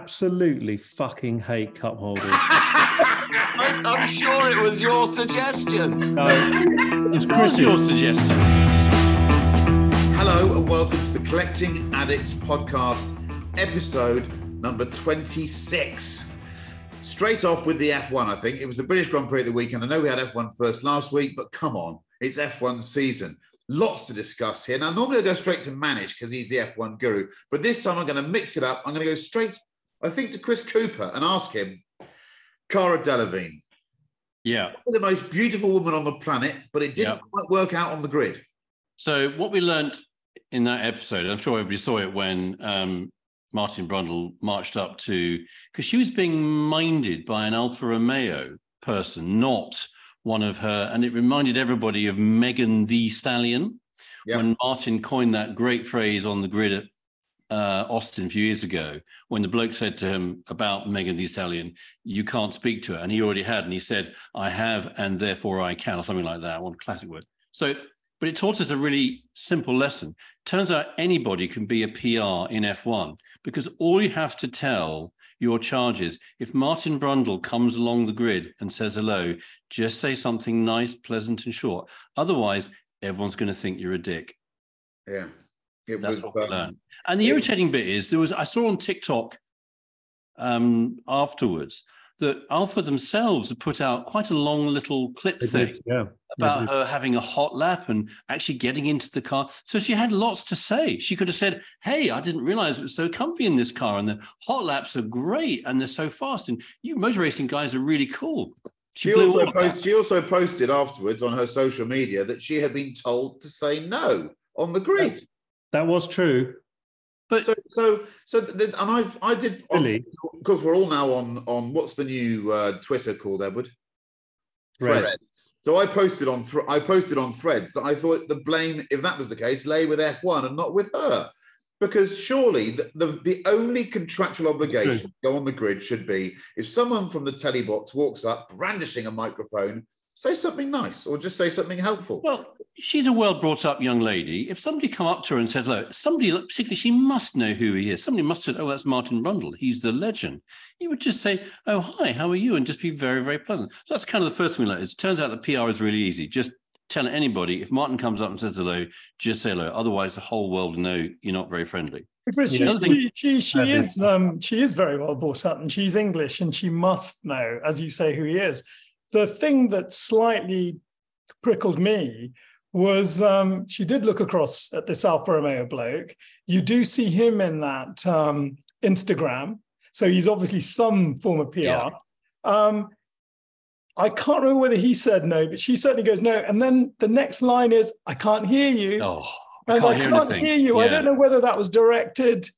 absolutely fucking hate cup holders. I'm sure it was your suggestion. No, it's What was your suggestion? Hello and welcome to the Collecting Addicts podcast, episode number 26. Straight off with the F1, I think. It was the British Grand Prix at the weekend. I know we had F1 first last week, but come on, it's F1 season. Lots to discuss here. Now, normally I go straight to Manish because he's the F1 guru, but this time I'm going to mix it up. I'm going to go straight, I think, to Chris Cooper and ask him, Cara Delevingne. Yeah. The most beautiful woman on the planet, but it didn't quite work out on the grid. So what we learned in that episode, I'm sure everybody saw it when Martin Brundle marched up to, because she was being minded by an Alfa Romeo person, not one of her, and it reminded everybody of Megan Thee Stallion, when Martin coined that great phrase on the grid at Austin a few years ago, when the bloke said to him about Megan Thee Stallion, you can't speak to her, and he already had, and he said, I have, and therefore I can, or something like that, one classic word. So, but it taught us a really simple lesson. Turns out anybody can be a PR in F1, because all you have to tell your charges, if Martin Brundle comes along the grid and says hello, just say something nice, pleasant and short. Otherwise, everyone's going to think you're a dick. Yeah. That's what we learned. And the irritating bit is, I saw on TikTok afterwards that Alpha themselves have put out quite a long little clip thing about her having a hot lap and actually getting into the car. So she had lots to say. She could have said, hey, I didn't realize it was so comfy in this car, and the hot laps are great and they're so fast, and you motor racing guys are really cool. She also posted afterwards on her social media that she had been told to say no on the grid. That was true. But I did, because we're all now on what's the new Twitter called, Edward? Threads. So I posted on Threads that I thought the blame, if that was the case, lay with F1 and not with her, because surely the only contractual obligation to go on the grid should be if someone from the telly box walks up brandishing a microphone, say something nice or just say something helpful. Well, she's a well-brought-up young lady. If somebody come up to her and said, look, particularly she must know who he is. Somebody must have said, oh, that's Martin Brundle. He's the legend. You would just say, oh, hi, how are you? And just be very, very pleasant. So that's kind of the first thing we learned. It turns out that PR is really easy. Just tell anybody, if Martin comes up and says hello, just say hello. Otherwise, the whole world will know you're not very friendly. She is very well brought up, and she's English, and she must know, as you say, who he is. The thing that slightly prickled me was she did look across at this Alfa Romeo bloke. You do see him in that Instagram. So he's obviously some form of PR. Yeah. I can't remember whether he said no, but she certainly goes no. And then the next line is, I can't hear you. Oh, I can't hear you. Yeah. I don't know whether that was directed.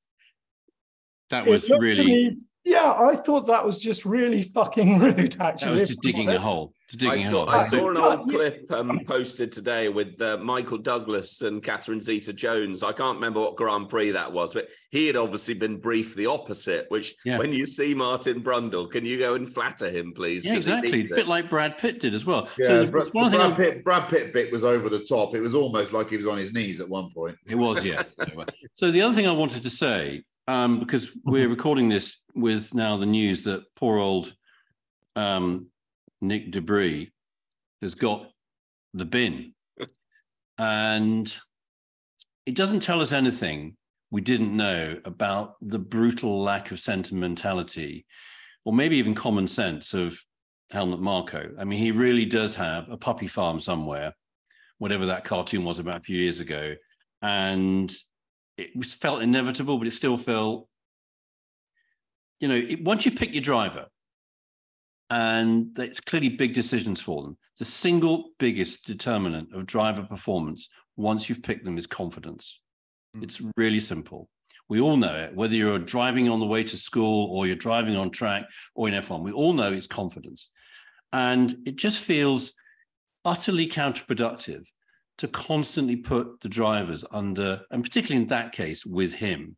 That was really... Yeah, I thought that was just really fucking rude, actually. That was just digging a hole. I saw an old clip posted today with Michael Douglas and Catherine Zeta-Jones. I can't remember what Grand Prix that was, but he had obviously been briefed the opposite, which when you see Martin Brundle, can you go and flatter him, please? Yeah, exactly. It's a bit like Brad Pitt did as well. Yeah, so Brad Pitt bit was over the top. It was almost like he was on his knees at one point. It was, yeah. So the other thing I wanted to say, because we're recording this with now the news that poor old Nick Debris has got the bin. And it doesn't tell us anything we didn't know about the brutal lack of sentimentality, or maybe even common sense, of Helmut Marko. I mean, he really does have a puppy farm somewhere, whatever that cartoon was about a few years ago. And it was felt inevitable, but it still felt, once you pick your driver, and it's clearly big decisions for them, the single biggest determinant of driver performance, once you've picked them, is confidence. It's really simple. We all know it, whether you're driving on the way to school or you're driving on track or in F1, we all know it's confidence. And it just feels utterly counterproductive to constantly put the drivers under, and particularly in that case with him,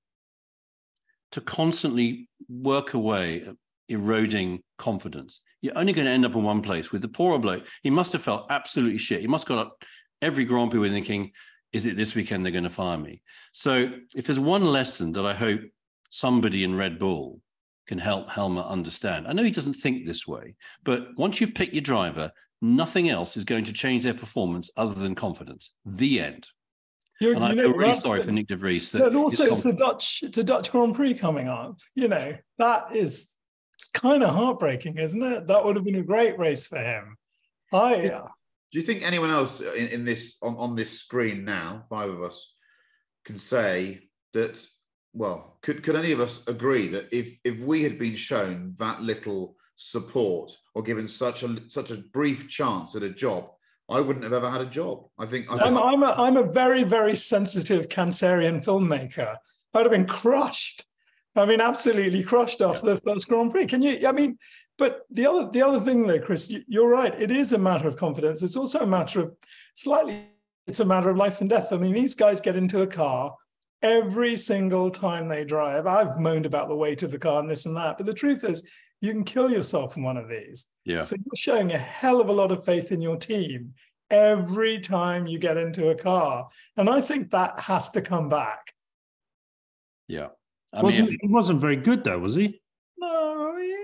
to constantly work away at eroding confidence. You're only going to end up in one place. With the poor bloke, he must have felt absolutely shit. He must have got up every Grand Prix thinking, is it this weekend they're going to fire me? So if there's one lesson that I hope somebody in Red Bull can help Helmut understand. I know he doesn't think this way, but once you've picked your driver, nothing else is going to change their performance other than confidence. The end. And I feel really sorry for Nick de Vries. But also, it's a Dutch Grand Prix coming up. You know, that is kind of heartbreaking, isn't it? That would have been a great race for him. Do you think anyone else in this on this screen now, 5 of us, can say that? Well, could any of us agree that if we had been shown that little support or given such a brief chance at a job, I wouldn't have ever had a job. I'm a very, very sensitive Cancerian filmmaker. I'd have been crushed. I mean, absolutely crushed after the first Grand Prix. But the other thing though, Chris, you're right. It is a matter of confidence. It's also a matter of it's a matter of life and death. I mean, these guys get into a car every single time they drive. I've moaned about the weight of the car and this and that, but the truth is you can kill yourself in one of these. Yeah. So you're showing a hell of a lot of faith in your team every time you get into a car. And I think that has to come back. Yeah. He wasn't very good though, was he? No, yeah.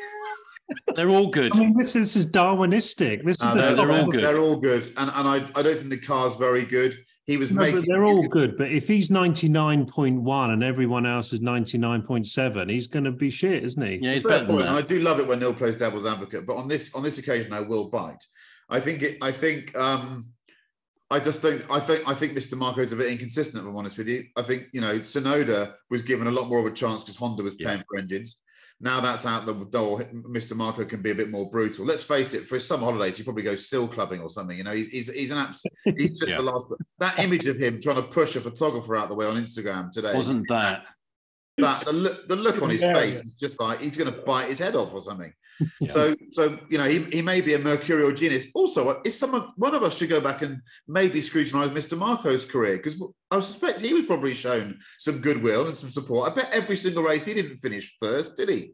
They're all good. I mean, this is Darwinistic. They're all good. They're all good. And I don't think the car's very good. He was making. They're all good, but if he's 99.1 and everyone else is 99.7, he's going to be shit, isn't he? Yeah, he's better than that. And I do love it when Neil plays devil's advocate, but on this occasion, I will bite. I think Mr. Marco's a bit inconsistent, if I'm honest with you. I think, Tsunoda was given a lot more of a chance because Honda was paying for engines. Now that's out the door, Mr. Marco can be a bit more brutal. Let's face it, for his summer holidays, he probably goes seal clubbing or something. He's just the last. That image of him trying to push a photographer out the way on Instagram today. Wasn't that? The look on his face is just like he's going to bite his head off or something. Yeah. So he may be a mercurial genius. Also, one of us should go back and maybe scrutinise Mr. Marco's career, because I suspect he was probably shown some goodwill and some support. I bet every single race he didn't finish first, did he?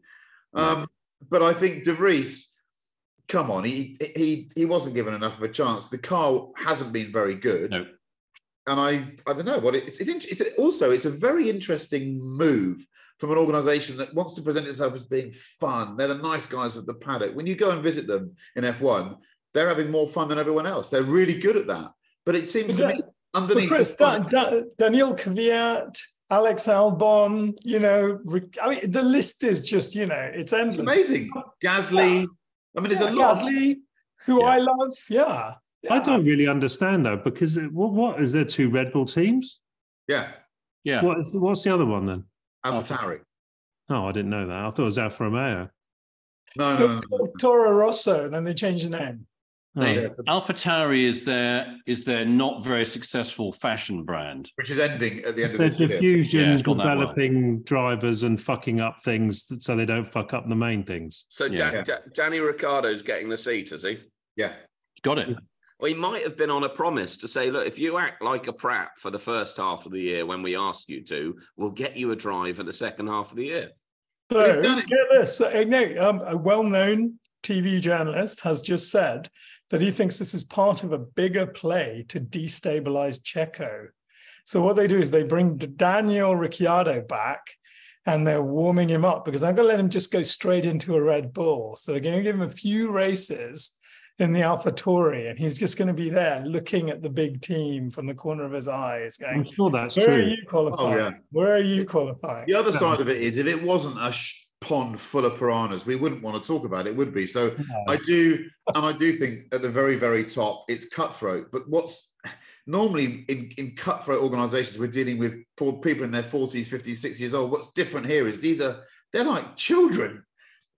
No. But I think de Vries, come on, he wasn't given enough of a chance. The car hasn't been very good. No. And I don't know what it's a very interesting move from an organisation that wants to present itself as being fun. They're the nice guys at the paddock. When you go and visit them in F1, they're having more fun than everyone else. They're really good at that. But it seems to me underneath. Chris, Daniel Kvyat, Alex Albon, the list is just, it's endless. It's amazing. Gasly. I mean, there's a lot. Gasly, who I love. Yeah. I don't really understand though, because what is there 2 Red Bull teams? Yeah. What's the other one then? AlphaTauri. Oh, I didn't know that. I thought it was Alfa Romeo. No. Toro Rosso. Then they changed the name. AlphaTauri is their not very successful fashion brand, which is ending at the end of this year. Diffusion developing drivers and fucking up things so they don't fuck up the main things. So Danny Ricciardo's getting the seat, is he? Yeah, got it. Well, he might have been on a promise to say, look, if you act like a prat for the first half of the year when we ask you to, we'll get you a drive at the second half of the year. So, get this. A well-known TV journalist has just said that he thinks this is part of a bigger play to destabilize Checo. So what they do is they bring Daniel Ricciardo back and they're warming him up because they're going to let him just go straight into a Red Bull. So they're going to give him a few races in the AlphaTauri, and he's just going to be there looking at the big team from the corner of his eyes going, I'm sure that's true. Where are you qualifying? Where are you qualifying? The other side of it is, if it wasn't a pond full of piranhas, we wouldn't want to talk about it, would we? So I do think at the very, very top, it's cutthroat. But what's normally in cutthroat organizations, we're dealing with people in their 40s, 50s, 60s years old. What's different here is they're like children.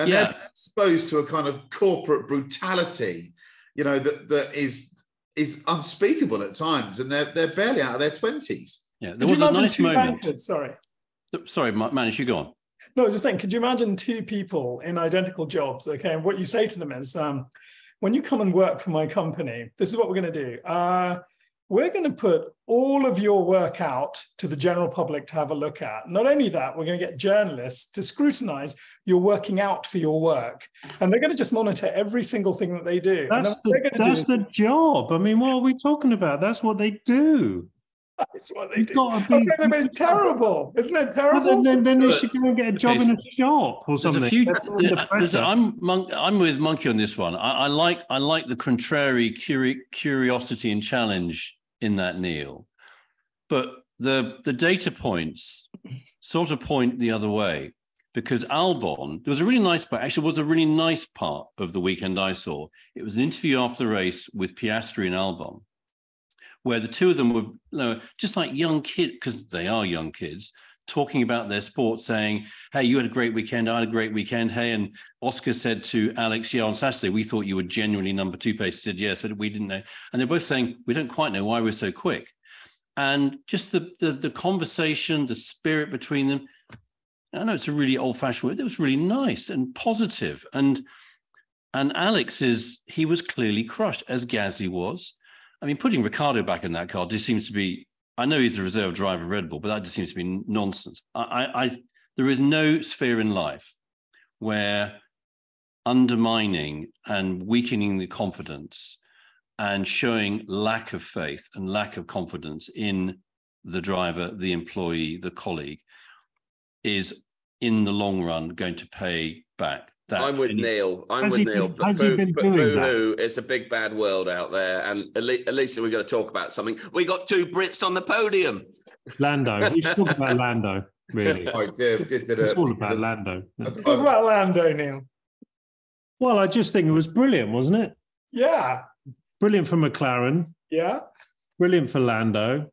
And they're exposed to a kind of corporate brutality, that is unspeakable at times, and they're barely out of their 20s. Yeah, there was a nice moment. Sorry, man, you go on. No, I was just saying, could you imagine 2 people in identical jobs? Okay, and what you say to them is, when you come and work for my company, this is what we're going to do. We're going to put all of your work out to the general public to have a look at. Not only that, we're going to get journalists to scrutinize your working out for your work. And they're going to just monitor every single thing that they do. That's the job. I mean, what are we talking about? That's what they do. That's what they do. It's terrible. Isn't it terrible? Then they should go and get a job in a shop or something. I'm with Monkey on this one. I like the contrary curiosity and challenge in that, Neil. But the data points sort of point the other way, because Albon, there was a really nice part, actually was a really nice part of the weekend I saw. It was an interview after the race with Piastri and Albon, where the two of them were just like young kids, because they are young kids, talking about their sport, saying, hey, you had a great weekend, I had a great weekend. Hey, and Oscar said to Alex, yeah, on Saturday, we thought you were genuinely number 2 pace. He said, yes, but we didn't know. And they're both saying, we don't quite know why we're so quick. And just the conversation, the spirit between them, I know it's a really old-fashioned word, it was really nice and positive. And Alex he was clearly crushed, as Gasly was. I mean, putting Ricciardo back in that car just seems to be, I know he's the reserve driver of Red Bull, but that just seems to be nonsense. There is no sphere in life where undermining and weakening the confidence and showing lack of faith and lack of confidence in the driver, the employee, the colleague, is in the long run going to pay back. I'm with Neil. But it's a big bad world out there, and at least we're going to talk about something. We got 2 Brits on the podium. Lando. We should talk about Lando. Really, it's all about Lando. Talk about Lando, Neil. Well, I just think it was brilliant, wasn't it? Yeah, brilliant for McLaren. Yeah, brilliant for Lando.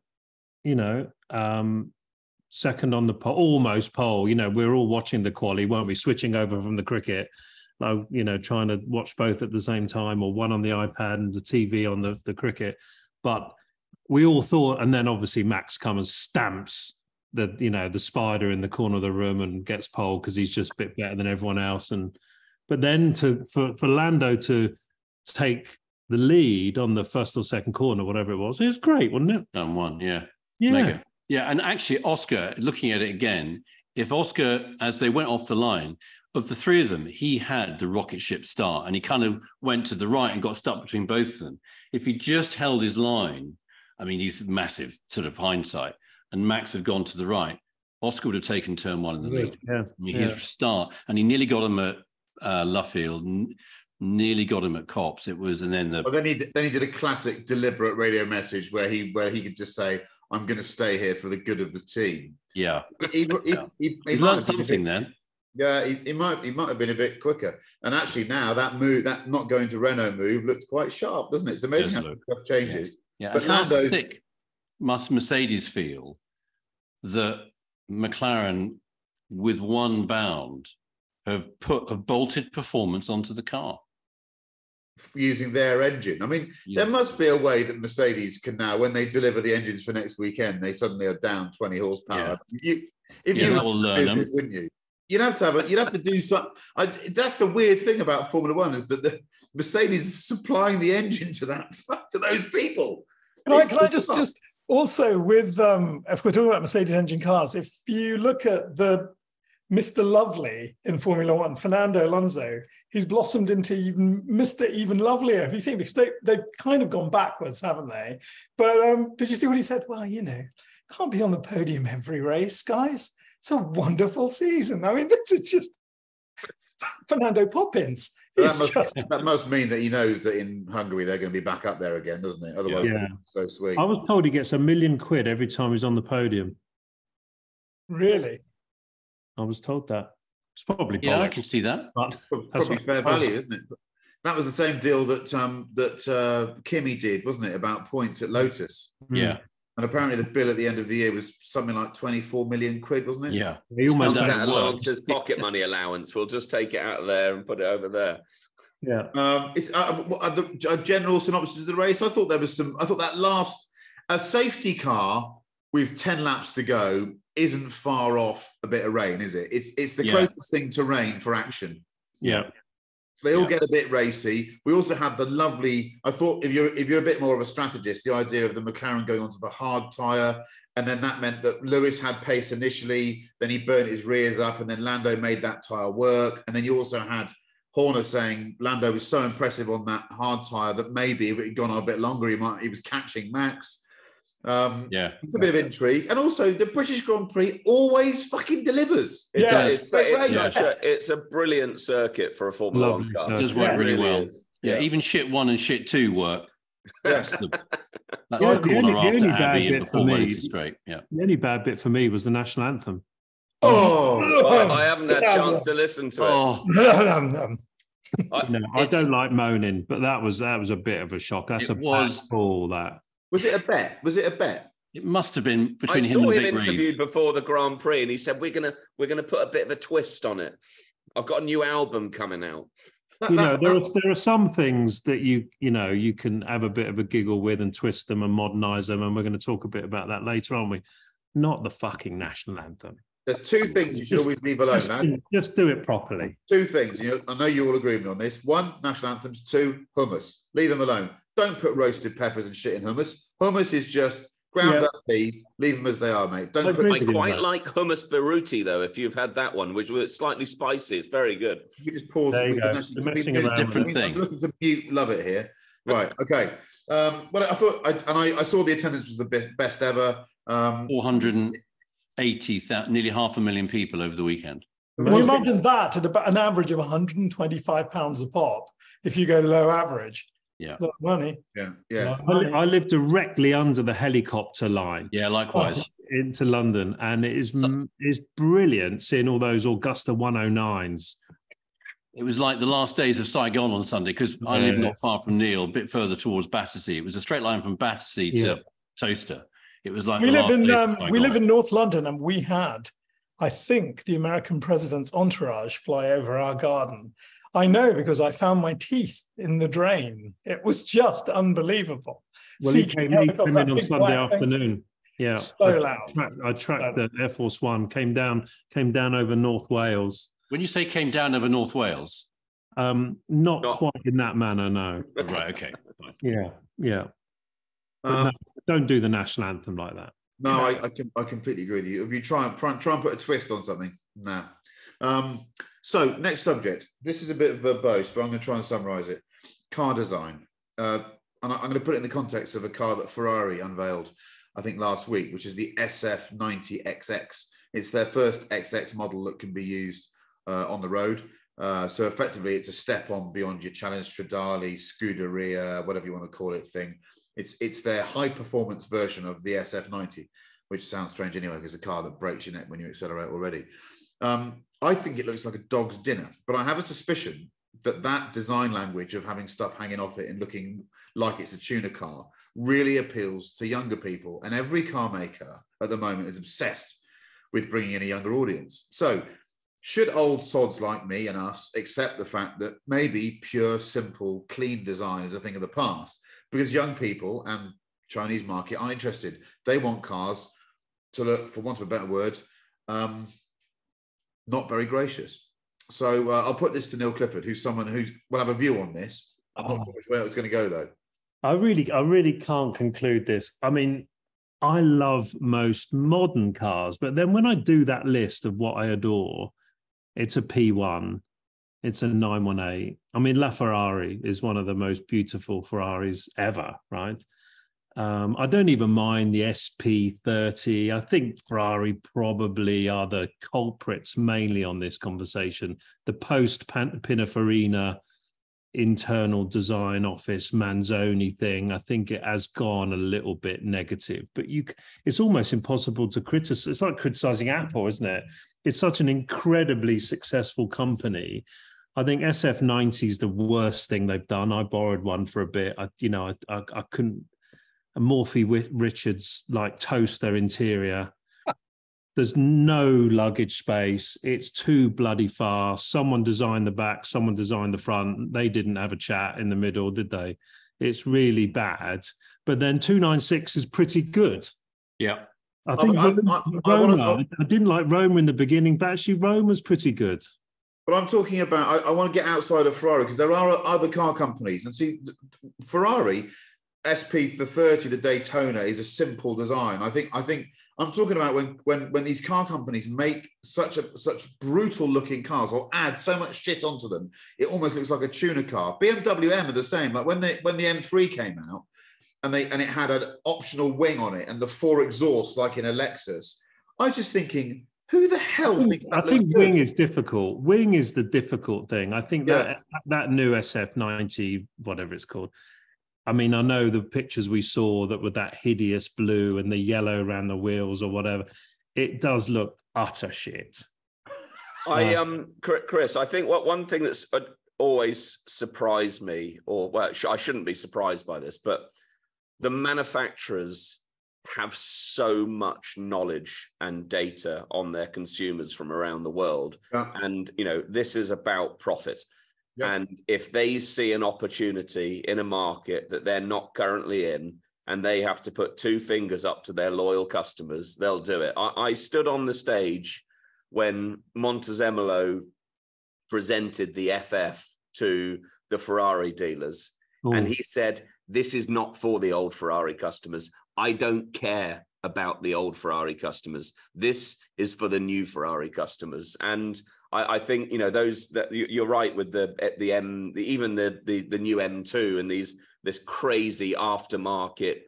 You know. Second on the pole, almost pole. You know, we're all watching the quali, weren't we? Switching over from the cricket, you know, trying to watch both at the same time, or one on the iPad and the TV on the cricket. But we all thought, and then obviously Max comes and stamps the spider in the corner of the room and gets pole because he's just a bit better than everyone else. But then for Lando to take the lead on the first or second corner, whatever it was great, wasn't it? Done one, yeah. Mega. Yeah, and actually, Oscar, looking at it again, if Oscar, as they went off the line, of the 3 of them, he had the rocket ship start, and he kind of went to the right and got stuck between both of them. If he just held his line, I mean, he's massive sort of hindsight, and Max had gone to the right, Oscar would have taken turn 1 in the lead. Yeah. I mean, his start, and he nearly got him at Luffield, nearly got him at Copse. It was, and then then he did a classic deliberate radio message where he could just say, I'm going to stay here for the good of the team. Yeah. He learned something then. Yeah, he might have been a bit quicker. And actually now that move, that not going to Renault move, looks quite sharp, doesn't it? It's amazing how stuff changes. Yeah. But how sick must Mercedes feel that McLaren, with one bound, have bolted performance onto the car? Using their engine. I mean, there must be a way that Mercedes can now, when they deliver the engines for next weekend, they suddenly are down 20 horsepower. Yeah. That will learn them, wouldn't you? You'd have to do something. That's the weird thing about Formula One, is that the Mercedes is supplying the engine to those people. Can I just also with if we're talking about Mercedes engine cars, if you look at the Mr. Lovely in Formula One, Fernando Alonso, he's blossomed into even lovelier. Have you seen? Because they've kind of gone backwards, haven't they? But did you see what he said? Well, can't be on the podium every race, guys. It's a wonderful season. I mean, this is just Fernando Poppins. That must mean that he knows that in Hungary they're going to be back up there again, doesn't it? Otherwise, it's so sweet. I was told he gets £1 million every time he's on the podium. Really? I was told that. It's probably I can see that. Probably fair value, isn't it? That was the same deal that Kimi did, wasn't it? About points at Lotus. Yeah. And apparently the bill at the end of the year was something like 24 million quid, wasn't it? Yeah. He almost out of Lance's pocket money allowance. We'll just take it out of there and put it over there. Yeah. It's a general synopsis of the race. I thought that last safety car with 10 laps to go isn't far off a bit of rain, is it? It's the closest thing to rain for action. Yeah. They all get a bit racy. We also had the lovely, I thought if you're a bit more of a strategist, the idea of the McLaren going onto the hard tyre, and then that meant that Lewis had pace initially, then he burnt his rears up, and then Lando made that tyre work. And then you also had Horner saying Lando was so impressive on that hard tyre that maybe if it had gone on a bit longer, he was catching Max. It's a bit of intrigue, and also the British Grand Prix always fucking delivers. It does. It's a brilliant circuit for a Formula One car. It does work really well. Yeah, even shit 1 and shit 2 work. Yes. That's the corner after Abbey and before Wellington Straight. Yeah. The only bad bit for me was the national anthem. I haven't had a chance to listen to it. I don't like moaning, but that was a bit of a shock. That's all that. Was it a bet? It must have been between him and Vic Reeves. I saw him interviewed before the Grand Prix, and he said, "We're gonna put a bit of a twist on it. I've got a new album coming out." There are some things that you can have a bit of a giggle with and twist them and modernize them, and we're going to talk a bit about that later, aren't we? Not the fucking national anthem. There's two things you should always leave alone, man. Just do it properly. Two things. I know you all agree with me on this. 1, national anthems. 2, hummus. Leave them alone. Don't put roasted peppers and shit in hummus. Hummus is just ground up peas. Leave them as they are, mate. I quite like hummus Beruti, though, if you've had that one, which was slightly spicy. It's very good. You just pause. There you go. Different thing. I'm looking to mute. Love it here. Right. Okay. Well, I thought, I saw the attendance was the best ever. 480,000, nearly 500,000 people over the weekend. Can you imagine that at about an average of £125 a pop if you go low average? Yeah. A lot of money. Yeah. I live directly under the helicopter line. Yeah, likewise. Into London, and it's brilliant seeing all those Augusta 109s. It was like the last days of Saigon on Sunday, because I live not far from Neil, a bit further towards Battersea. It was a straight line from Battersea to Toaster. It was like we live in North London, and we had, I think, the American president's entourage fly over our garden. I know because I found my teeth in the drain. It was just unbelievable. Well, he came in on Sunday afternoon. Yeah, so loud. I tracked the Air Force One. Came down over North Wales. When you say came down over North Wales, not quite in that manner, no. Right. Okay. Yeah. No, don't do the national anthem like that. No, I completely agree with you. If you try and put a twist on something, nah. So next subject. This is a bit verbose, but I'm going to try and summarise it. Car design, and I'm going to put it in the context of a car that Ferrari unveiled, I think last week, which is the SF90XX. It's their first XX model that can be used on the road. So effectively, it's a step on beyond your Challenge Stradale, Scuderia, whatever you want to call it thing. It's their high performance version of the SF90, which sounds strange anyway, because it's a car that breaks your neck when you accelerate already. I think it looks like a dog's dinner, but I have a suspicion that design language of having stuff hanging off it and looking like it's a tuner car really appeals to younger people. And every car maker at the moment is obsessed with bringing in a younger audience. So should old sods like me and us accept the fact that maybe pure, simple, clean design is a thing of the past? Because young people and Chinese market aren't interested. They want cars to look, for want of a better word, not very gracious. So I'll put this to Neil Clifford, who's someone who will have a view on this. I'm not sure which way it's going to go, though. I really can't conclude this. I mean, I love most modern cars, but then when I do that list of what I adore, it's a P1, it's a 918. I mean, LaFerrari is one of the most beautiful Ferraris ever, right? I don't even mind the SP30. I think Ferrari probably are the culprits mainly on this conversation. The post-Pininfarina internal design office Manzoni thing, I think it has gone a little bit negative. But it's almost impossible to criticize. It's like criticizing Apple, isn't it? It's such an incredibly successful company. I think SF90 is the worst thing they've done. I borrowed one for a bit. I couldn't. A Morphy Richards like toaster interior. There's no luggage space. It's too bloody fast. Someone designed the back, someone designed the front. They didn't have a chat in the middle, did they? It's really bad. But then 296 is pretty good. Yeah. I think I didn't like Roma in the beginning, but actually Roma's pretty good. But I'm talking about, I want to get outside of Ferrari, because there are other car companies. And see, Ferrari, SP30, the Daytona, is a simple design. I think I'm talking about when these car companies make such brutal looking cars or add so much shit onto them, it almost looks like a tuner car. BMW M are the same. Like when the M3 came out, and it had an optional wing on it and the 4 exhausts like in a Lexus. I was just thinking, who the hell thinks that looks good? Wing is difficult. Wing is the difficult thing. I think that new SF90, whatever it's called. I mean, I know the pictures we saw that were that hideous blue and the yellow around the wheels or whatever. It does look utter shit. Chris, I think one thing that's always surprised me, or well, I shouldn't be surprised by this, but the manufacturers have so much knowledge and data on their consumers from around the world. Yeah. And, this is about profit. Yeah. And if they see an opportunity in a market that they're not currently in, and they have to put 2 fingers up to their loyal customers, they'll do it. I stood on the stage when Montezemolo presented the FF to the Ferrari dealers. Ooh. And he said, this is not for the old Ferrari customers. I don't care about the old Ferrari customers. This is for the new Ferrari customers. And I think, those that you're right with the new M2 and this crazy aftermarket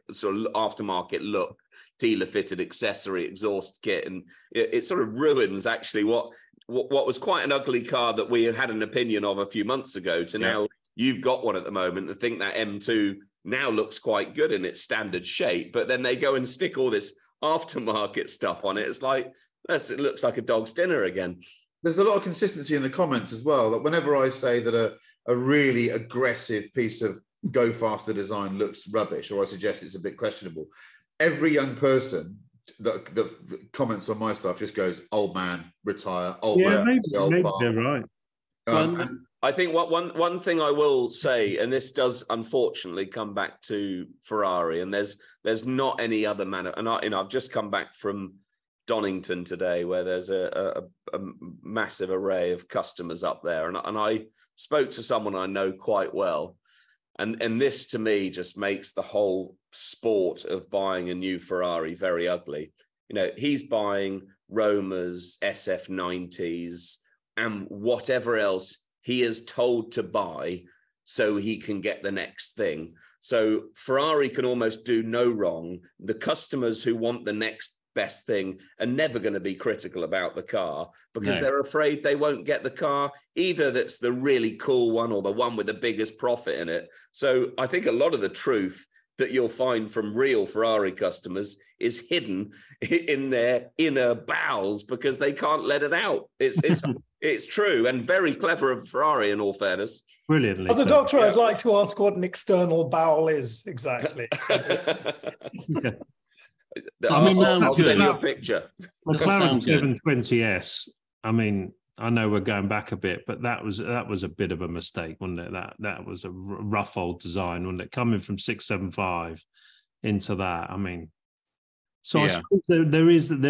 look, dealer fitted accessory exhaust kit. And it sort of ruins actually what was quite an ugly car that we had an opinion of a few months ago to now you've got one at the moment. I think that M2 now looks quite good in its standard shape, but then they go and stick all this aftermarket stuff on it. It's like, it looks like a dog's dinner again. There's a lot of consistency in the comments as well. That whenever I say that a really aggressive piece of go faster design looks rubbish, or I suggest it's a bit questionable, every young person that comments on my stuff just goes, old man, retire, old man. Maybe they're right. I think one thing I will say, and this does unfortunately come back to Ferrari, and there's not any other manner. And I've just come back from Donington today, where there's a massive array of customers up there, and I spoke to someone I know quite well, and this to me just makes the whole sport of buying a new Ferrari very ugly. He's buying Romas, SF90s, and whatever else he is told to buy so he can get the next thing. So Ferrari can almost do no wrong. The customers who want the next best thing are never going to be critical about the car because they're afraid they won't get the car either that's the really cool one or the one with the biggest profit in it. So I think a lot of the truth that you'll find from real Ferrari customers is hidden in their inner bowels because they can't let it out. It's true and very clever of Ferrari, in all fairness. Brilliantly. As a doctor, I'd like to ask what an external bowel is exactly. I'll send you a picture. McLaren 720S. I mean, I know we're going back a bit, but that was a bit of a mistake, wasn't it? That was a rough old design, wasn't it? Coming from 675 into that. I mean, I suppose there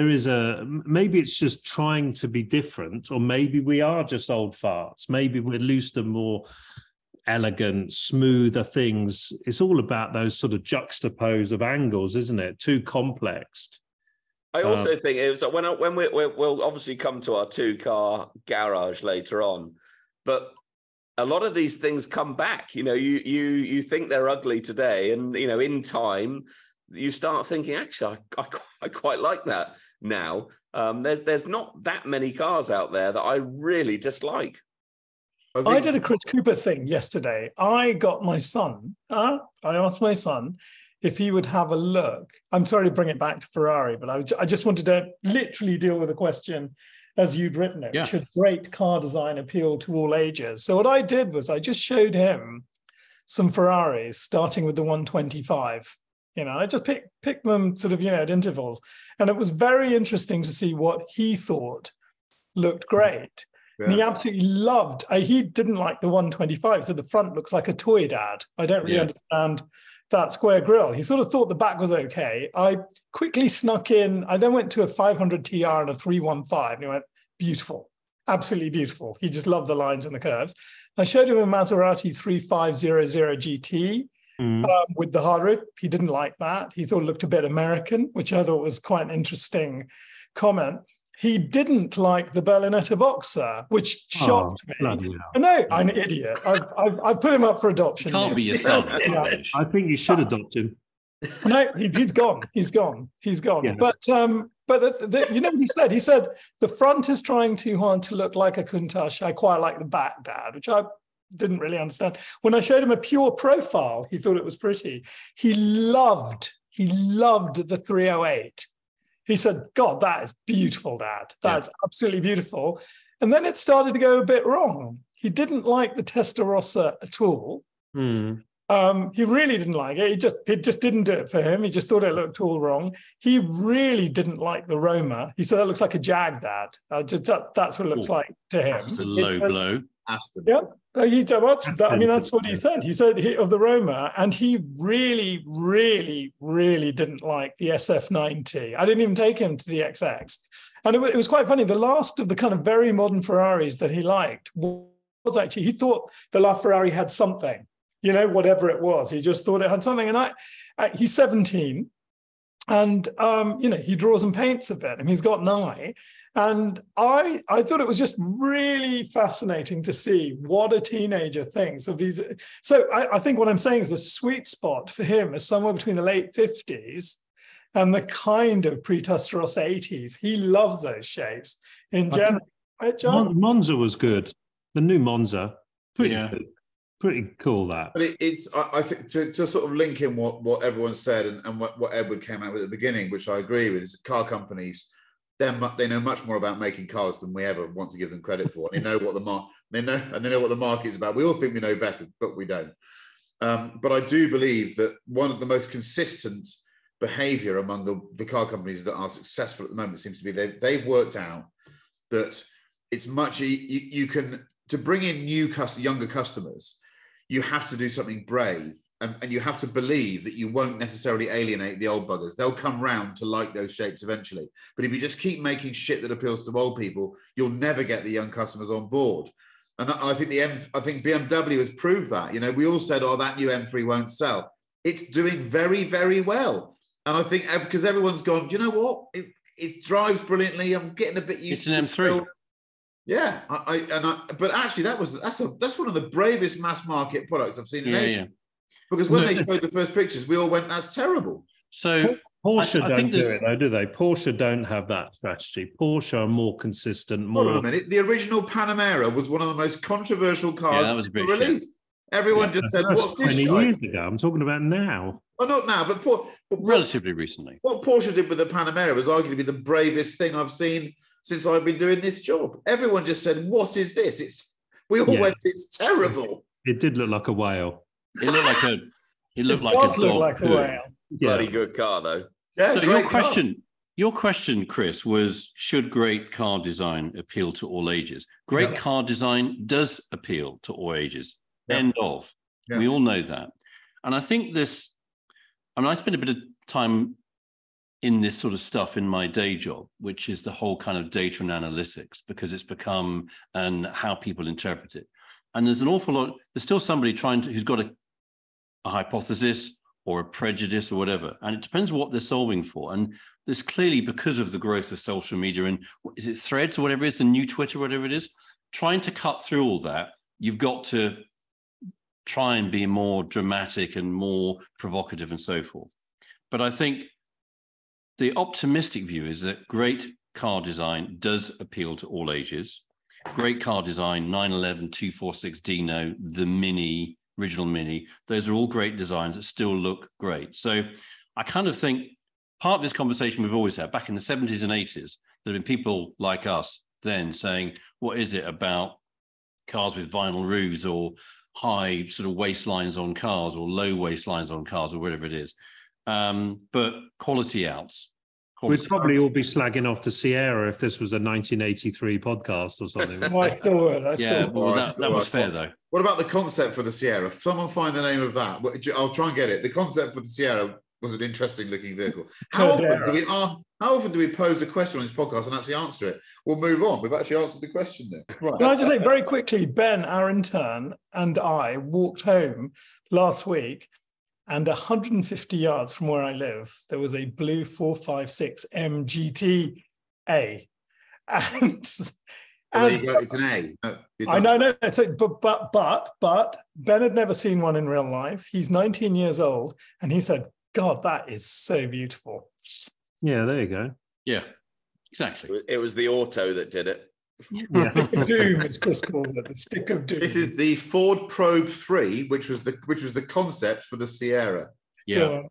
is a maybe it's just trying to be different, or maybe we are just old farts. Maybe we're loose to more elegant, smoother things. It's all about those sort of juxtapose of angles, isn't it? Too complex. I also think it was when we'll obviously come to our 2-car garage later on, but a lot of these things come back. You think they're ugly today, and in time you start thinking, actually, I quite like that now. There's not that many cars out there that I really dislike. I did a Chris Cooper thing yesterday. I got my son. I asked my son if he would have a look. I'm sorry to bring it back to Ferrari, but I just wanted to literally deal with the question as you'd written it. Yeah. Should great car design appeal to all ages? So what I did was I just showed him some Ferraris, starting with the 125. I just picked them sort of, at intervals. And it was very interesting to see what he thought looked great. Yeah. And he absolutely loved, he didn't like the 125, so the front looks like a toy dad. I don't really understand that square grille. He sort of thought the back was okay. I quickly snuck in. I then went to a 500 TR and a 315, and he went, beautiful, absolutely beautiful. He just loved the lines and the curves. I showed him a Maserati 3500 GT with the hard roof. He didn't like that. He thought it looked a bit American, which I thought was quite an interesting comment. He didn't like the Berlinetta Boxer, which shocked me. No, I'm an idiot. I put him up for adoption. Can't be your son. I think you should adopt him. No, he's gone. He's gone. Yeah. But you know what he said? He said the front is trying too hard to look like a Countach. I quite like the back, Dad, which I didn't really understand. When I showed him a pure profile, he thought it was pretty. He loved the 308. He said, God, that is beautiful, Dad. That's absolutely beautiful. And then it started to go a bit wrong. He didn't like the Testarossa at all. He really didn't like it. It just didn't do it for him. He just thought it looked all wrong. He really didn't like the Roma. He said that looks like a Jag, Dad. That's what it looks like to him. That's a low blow. Aston. Yeah, that's what he said. He said of the Roma, and he really, really, really didn't like the SF90. I didn't even take him to the XX. And it was quite funny. The last of the kind of very modern Ferraris that he liked was actually, he thought the LaFerrari had something, whatever it was. He just thought it had something. And he's 17, and he draws and paints a bit, and he's got an eye. And I thought it was just really fascinating to see what a teenager thinks of these. So I think what I'm saying is a sweet spot for him is somewhere between the late 50s and the kind of pre-Testarossa 80s. He loves those shapes in general. Right, John? Monza was good. The new Monza, pretty cool, that. But I think to sort of link in what everyone said and what Edward came out with at the beginning, which I agree with, is car companies, they know much more about making cars than we ever want to give them credit for. They know what they know what the market's about. We all think we know better, but we don't. But I do believe that one of the most consistent behavior among the car companies that are successful at the moment seems to be they've worked out that it's much you can, to bring in younger customers, you have to do something brave, and you have to believe that you won't necessarily alienate the old buggers. They'll come round to like those shapes eventually. But if you just keep making shit that appeals to old people, you'll never get the young customers on board. And I think BMW has proved that. We all said, oh, that new M3 won't sell. It's doing very, very well. And I think because everyone's gone, do you know what? It drives brilliantly. I'm getting a bit used to it. It's an M3. Yeah, but actually, that's one of the bravest mass market products I've seen in ages. Yeah. Because when they showed the first pictures, we all went, "That's terrible." So Porsche don't do it, though, do they? Porsche don't have that strategy. Porsche are more consistent. Hold on a minute. The original Panamera was one of the most controversial cars that was released. Everyone just said, "What's this?" 20 years ago. I'm talking about now. Well, not now, but relatively recently. What Porsche did with the Panamera was arguably the bravest thing I've seen since I've been doing this job. Everyone just said, "What is this?" We all went, "It's terrible." It did look like a whale. It looked like a. It looked like a whale. Bloody good car, though. Yeah. So your question, Chris, was: should great car design appeal to all ages? Great car design does appeal to all ages. Yeah. End of. Yeah. We all know that, and I think this. I spend a bit of time in this sort of stuff in my day job, which is the whole kind of data and analytics, because it's become how people interpret it. And there's an awful lot. There's still somebody who's got a hypothesis or a prejudice or whatever, and it depends what they're solving for. And there's clearly, because of the growth of social media and is it Threads or whatever it is, the new Twitter, whatever it is, trying to cut through all that, you've got to try and be more dramatic and more provocative and so forth. But I think the optimistic view is that great car design does appeal to all ages. Great car design, 911, 246 Dino, the Mini, original Mini, those are all great designs that still look great. So I kind of think part of this conversation we've always had, back in the 70s and 80s, there have been people like us then saying, what is it about cars with vinyl roofs or high sort of waistlines on cars or low waistlines on cars or whatever it is? But quality outs. We'd probably all be slagging off the Sierra if this was a 1983 podcast or something. I still would. That was fair, though. What about the concept for the Sierra? If someone find the name of that, I'll try and get it. The concept for the Sierra was an interesting looking vehicle. How often do we pose a question on this podcast and actually answer it? We'll move on. We've actually answered the question there. Right. Can I just say very quickly, Ben, our intern, and I walked home last week, and 150 yards from where I live, there was a blue 456 MGT-A. And there you go, it's an A. I know. But Ben had never seen one in real life. He's 19 years old, and he said, God, that is so beautiful. Yeah, there you go. Yeah, exactly. It was the auto that did it. Yeah. Stick of doom, as Chris calls it, the stick of doom. This is the Ford Probe 3, which was the concept for the Sierra. Yeah.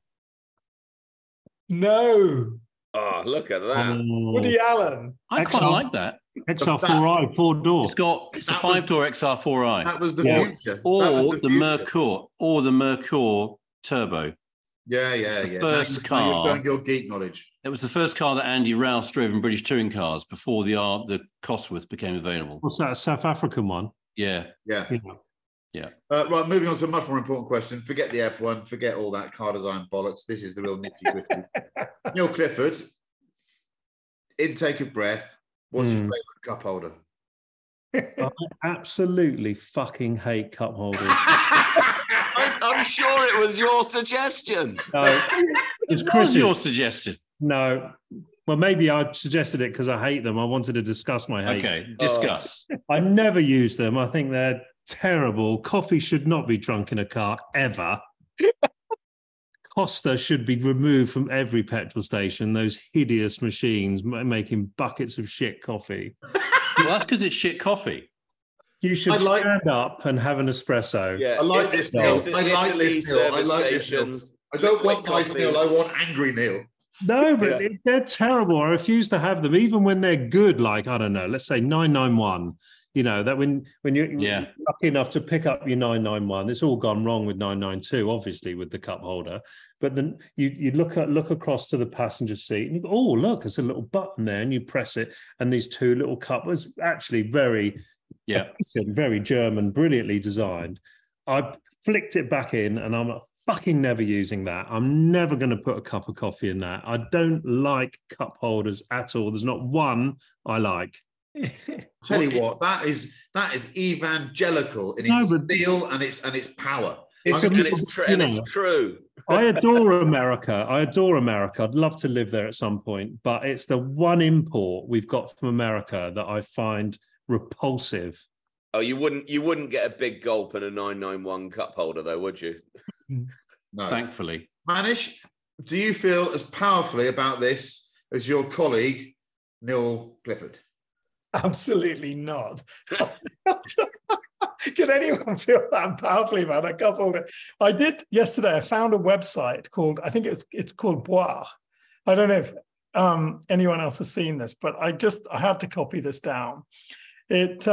No. Oh, look at that. Woody Allen. I quite like that. XR4i, 4-door. It's a 5-door XR4i. That was the future. Or the Mercure, or the Mercure Turbo. Yeah. First car. You're showing your geek knowledge. It was the first car that Andy Rouse drove in British touring cars before the Cosworth became available. What's that, a South African one? Yeah. Right, moving on to a much more important question. Forget the F1, forget all that car design bollocks. This is the real nitty-gritty. Neil Clifford, intake of breath. What's your favourite cup holder? I absolutely fucking hate cup holders. I'm sure it was your suggestion. No, It was your suggestion. No. Well, maybe I suggested it because I hate them. I wanted to discuss my hate. Okay, discuss. I never use them. I think they're terrible. Coffee should not be drunk in a car, ever. Costa should be removed from every petrol station, those hideous machines making buckets of shit coffee. Well, that's because it's shit coffee. You should stand up and have an espresso. Yeah, I like this, Neil. I like this, Neil. I like this, Neil. I don't want nice Neil. I want angry Neil. No, but they're terrible. I refuse to have them, even when they're good. Like, I don't know, let's say 991. You know, that when you're lucky enough to pick up your 991, it's all gone wrong with 992, obviously, with the cup holder. But then you look across to the passenger seat and you go, oh, look, there's a little button there, and you press it, and these two little cups, actually very very German, brilliantly designed. I flicked it back in, and I'm fucking never using that. I'm never going to put a cup of coffee in that. I don't like cup holders at all. There's not one I like. Tell you what, that is evangelical in its steel and its power. It's true. I adore America. I'd love to live there at some point, but it's the one import we've got from America that I find repulsive. Oh, you wouldn't get a big gulp in a 991 cup holder, though, would you? No. Thankfully. Manish, do you feel as powerfully about this as your colleague, Neil Clifford? Absolutely not. Can anyone feel that powerfully about a cup holder? I did yesterday. I found a website called, I think it's called Boire. I don't know if anyone else has seen this, but I had to copy this down. It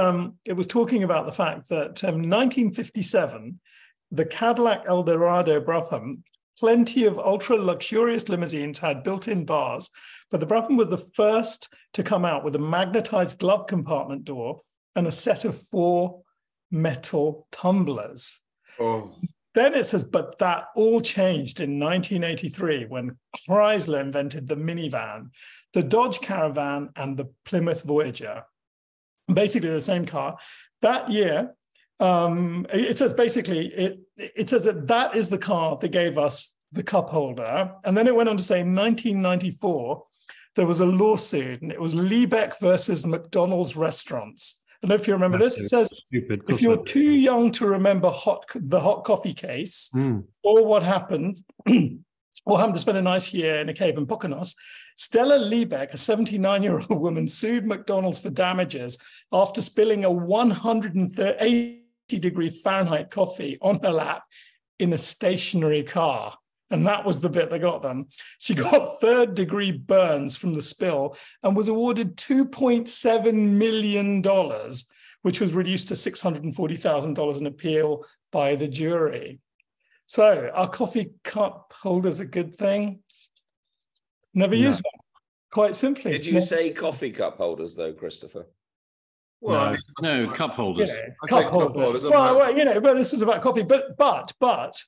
was talking about the fact that 1957, the Cadillac Eldorado Brabham, plenty of ultra-luxurious limousines had built-in bars, but the Brabham was the first to come out with a magnetized glove compartment door and a set of 4 metal tumblers. Oh. Then it says, but that all changed in 1983 when Chrysler invented the minivan, the Dodge Caravan, and the Plymouth Voyager. Basically the same car. That year, it says basically, it says that is the car that gave us the cup holder. And then it went on to say in 1994, there was a lawsuit, and it was Liebeck versus McDonald's restaurants. I don't know if you remember this. It says, if you're too young to remember the hot coffee case, or what happened to spend a nice year in a cave in Poconos, Stella Liebeck, a 79-year-old woman, sued McDonald's for damages after spilling a 180-degree Fahrenheit coffee on her lap in a stationary car. And that was the bit that got them. She got third-degree burns from the spill and was awarded $2.7 million, which was reduced to $640,000 in appeal by the jury. So, are coffee cup holders a good thing? Never used one, quite simply. Did you say coffee cup holders, though, Christopher? Well, no, cup holders. Cup holders. Well, but this is about coffee. But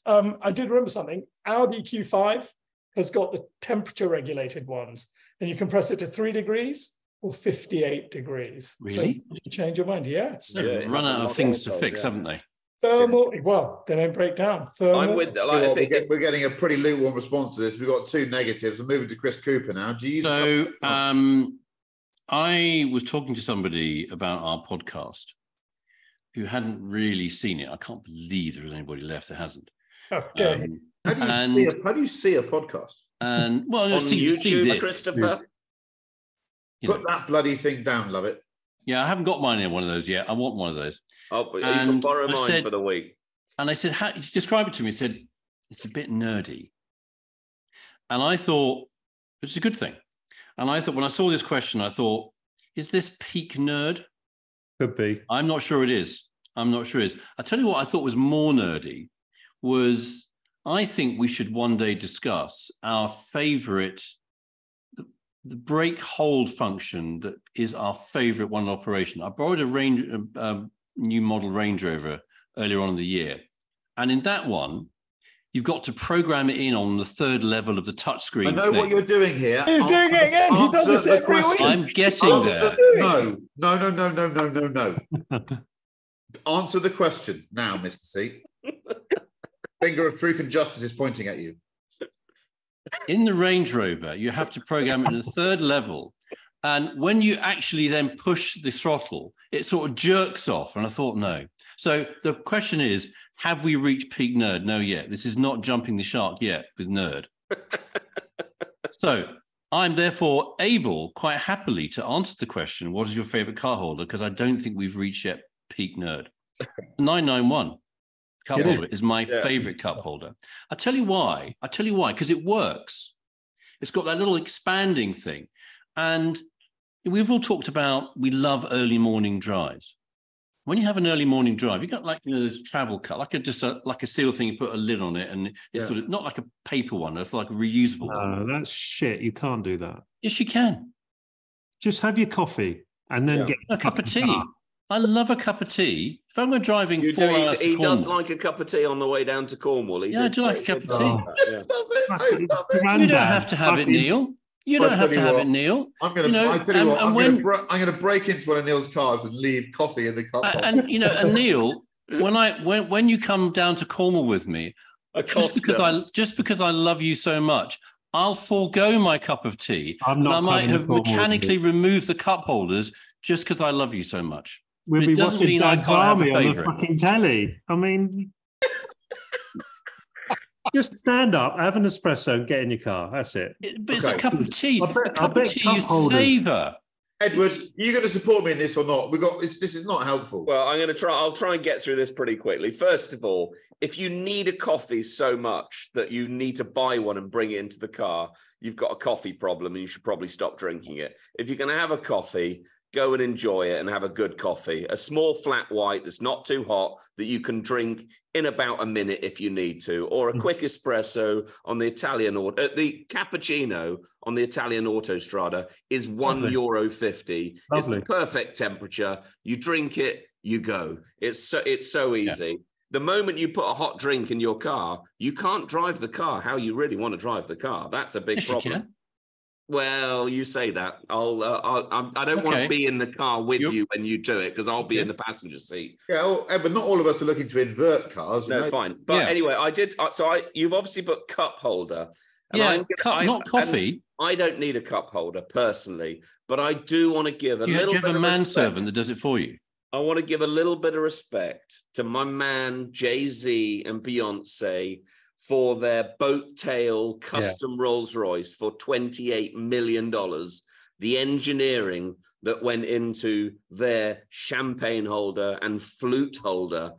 I did remember something. Audi Q5 has got the temperature-regulated ones, and you can press it to 3 degrees or 58 degrees. Really? So you change your mind, yes. They've run out of things to fix, haven't they? Thermal, well, they don't break down. Thermal. I'm with. We're getting a pretty lukewarm response to this. We've got 2 negatives. I'm moving to Chris Cooper now. Do you? So, I was talking to somebody about our podcast who hadn't really seen it. I can't believe there is anybody left that hasn't. Okay. How do you see a podcast? And well, on YouTube, Christopher. Put that bloody thing down, love it. Yeah, I haven't got mine in one of those yet. I want one of those. Oh, but you can borrow mine for the week. And I said, how, describe it to me. He said, it's a bit nerdy. And I thought, it's a good thing. And I thought, when I saw this question, I thought, is this peak nerd? Could be. I'm not sure it is. I'm not sure it is. I'll tell you what I thought was more nerdy was I think we should one day discuss our favorite, the brake hold function that is our favorite one operation. I borrowed a new model Range Rover earlier on in the year. And in that one, you've got to program it in on the third level of the touchscreen. I know what you're doing here. He's doing it again. He does this every week. I'm getting there. No. Answer the question now, Mr. C. Finger of truth and justice is pointing at you. In the Range Rover, you have to program it at the third level. And when you actually then push the throttle, it sort of jerks off. And I thought, no. So the question is, have we reached peak nerd? No, yet. This is not jumping the shark yet with nerd. So I'm therefore able quite happily to answer the question, what is your favorite car holder? Because I don't think we've reached yet peak nerd. 991 cup holder is my favorite cup holder. I'll tell you why. Because it works. It's got that little expanding thing. And we've all talked about, we love early morning drives. When you have an early morning drive, you got like, this travel cup, like a seal thing, you put a lid on it, and it's sort of not like a paper one, it's like a reusable one. No, that's shit. You can't do that. Yes, you can. Just have your coffee and then get a cup of tea. I love a cup of tea. If I'm driving 4 hours to He Cornwall, does like a cup of tea on the way down to Cornwall. I do like a cup of tea. Oh. You don't have to have it, Neil. You don't have to have it, Neil. I'm going to break into one of Neil's cars and leave coffee in the cup. And Neil, when you come down to Cornwall with me, just because I love you so much, I'll forego my cup of tea. I might have mechanically removed the cup holders just because I love you so much. We'll be watching Dad's Army on the fucking telly. I mean, just stand up, have an espresso, and get in your car. That's it. But it's a cup of tea. A cup of tea you savour. Edward, are you going to support me in this or not? This is not helpful. Well, I'll try and get through this pretty quickly. First of all, if you need a coffee so much that you need to buy one and bring it into the car, you've got a coffee problem and you should probably stop drinking it. If you're going to have a coffee, go and enjoy it and have a good coffee. A small flat white that's not too hot that you can drink in about a minute if you need to, or a quick espresso on the Italian the cappuccino on the Italian Autostrada is €1.50. It's the perfect temperature. You drink it, you go. It's so easy. Yeah. The moment you put a hot drink in your car, you can't drive the car how you really want to drive the car. That's a big problem. You can. Well, you say that. I don't want to be in the car with you when you do it because I'll be in the passenger seat. Yeah, but not all of us are looking to invert cars. No, fine. But anyway, I did. You've obviously put cup holder. And not coffee. I don't need a cup holder personally, but I do want to give a little bit of respect. Do you have a manservant that does it for you? I want to give a little bit of respect to my man Jay-Z and Beyonce for their boat tail custom Rolls Royce for $28 million. The engineering that went into their champagne holder and flute holder,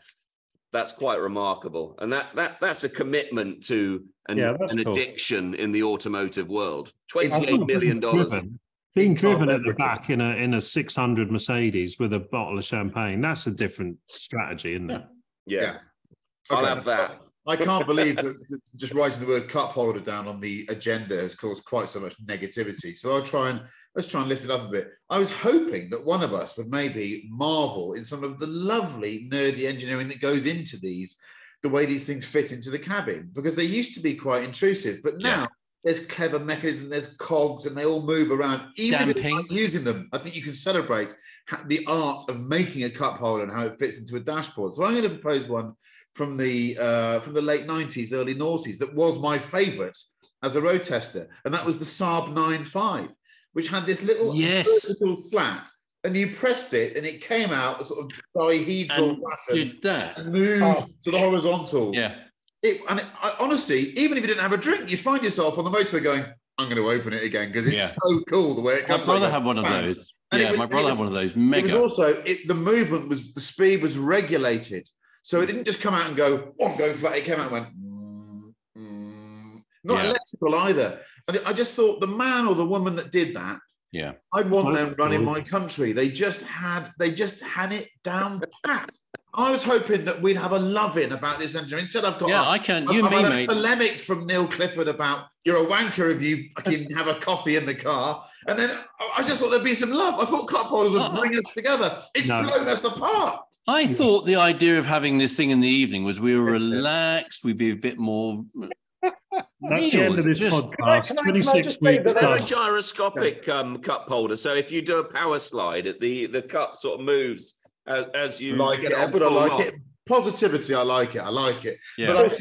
that's quite remarkable. And that's a commitment to an addiction in the automotive world. $28 million. Being driven at the back in a 600 Mercedes with a bottle of champagne, that's a different strategy, isn't it? Yeah. I'll have that. I can't believe that just writing the word cup holder down on the agenda has caused quite so much negativity. So let's try and lift it up a bit. I was hoping that one of us would maybe marvel in some of the lovely nerdy engineering that goes into these, the way these things fit into the cabin, because they used to be quite intrusive, but now there's clever mechanisms, there's cogs, and they all move around. Even if you're not using them, I think you can celebrate the art of making a cup holder and how it fits into a dashboard. So I'm going to propose one from the late 90s, early noughties that was my favourite as a road tester, and that was the Saab 9.5, which had this little slat, and you pressed it, and it came out a sort of dihedral fashion and moved to the horizontal. Yeah. Honestly, even if you didn't have a drink, you'd find yourself on the motorway going, I'm going to open it again because it's so cool the way it comes. My brother had one of those. My brother had one of those. Mega. It was also, the movement was, the speed was regulated. So it didn't just come out and go, oh, I'm going flat. It came out and went, not electrical either. And I just thought the man or the woman that did that, I'd want them running my country. They just had it down pat. I was hoping that we'd have a love-in about this engine. Instead, I've got I've had a polemic from Neil Clifford about you're a wanker if you fucking have a coffee in the car. And then I just thought there'd be some love. I thought cup holders would bring us together. It's blown us apart. I thought the idea of having this thing in the evening was we were relaxed. We'd be a bit more. That's the end of this podcast. 26 weeks. They're a gyroscopic cup holder. So if you do a power slide, the cup sort of moves as you like it. But I like it. Positivity, I like it. Yeah. But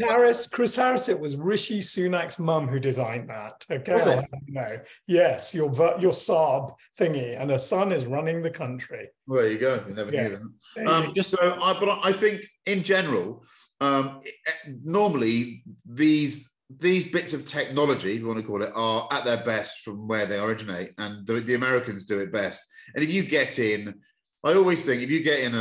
Chris Harris, it was Rishi Sunak's mum who designed that. Okay, no, yes, your Saab thingy, and her son is running the country. Well, there you go. You never knew that. But I think in general, normally these bits of technology, if you want to call it, are at their best from where they originate, and the Americans do it best. And if you get in. I always think if you get in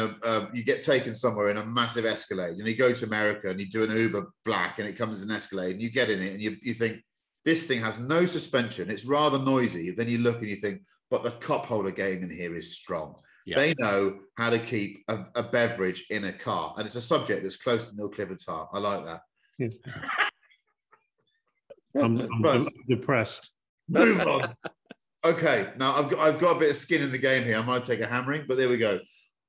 you get taken somewhere in a massive Escalade and you go to America and you do an Uber Black and it comes in an Escalade and you get in it and you think this thing has no suspension. It's rather noisy. Then you look and you think, but the cup holder game in here is strong. Yeah. They know how to keep a beverage in a car. And it's a subject that's close to Neil Clifford's heart. I like that. Yeah. I'm depressed. Move on. Okay, now I've got a bit of skin in the game here. I might take a hammering, but there we go.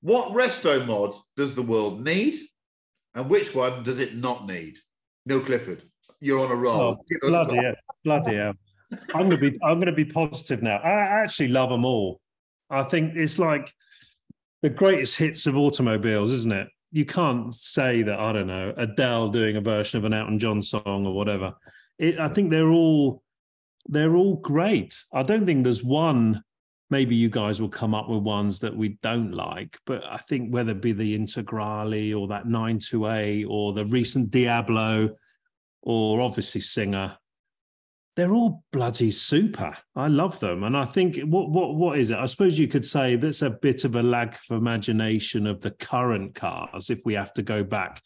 What resto mod does the world need, and which one does it not need? Neil Clifford, you're on a roll. Oh, bloody hell! I'm gonna be positive now. I actually love them all. I think it's like the greatest hits of automobiles, isn't it? You can't say that, I don't know, Adele doing a version of an Elton John song or whatever. I think they're all great. I don't think there's one, maybe you guys will come up with ones that we don't like, but I think whether it be the Integrale or that 92A or the recent Diablo or obviously Singer, they're all bloody super. I love them. And I think, what is it? I suppose you could say that's a bit of a lack of imagination of the current cars if we have to go back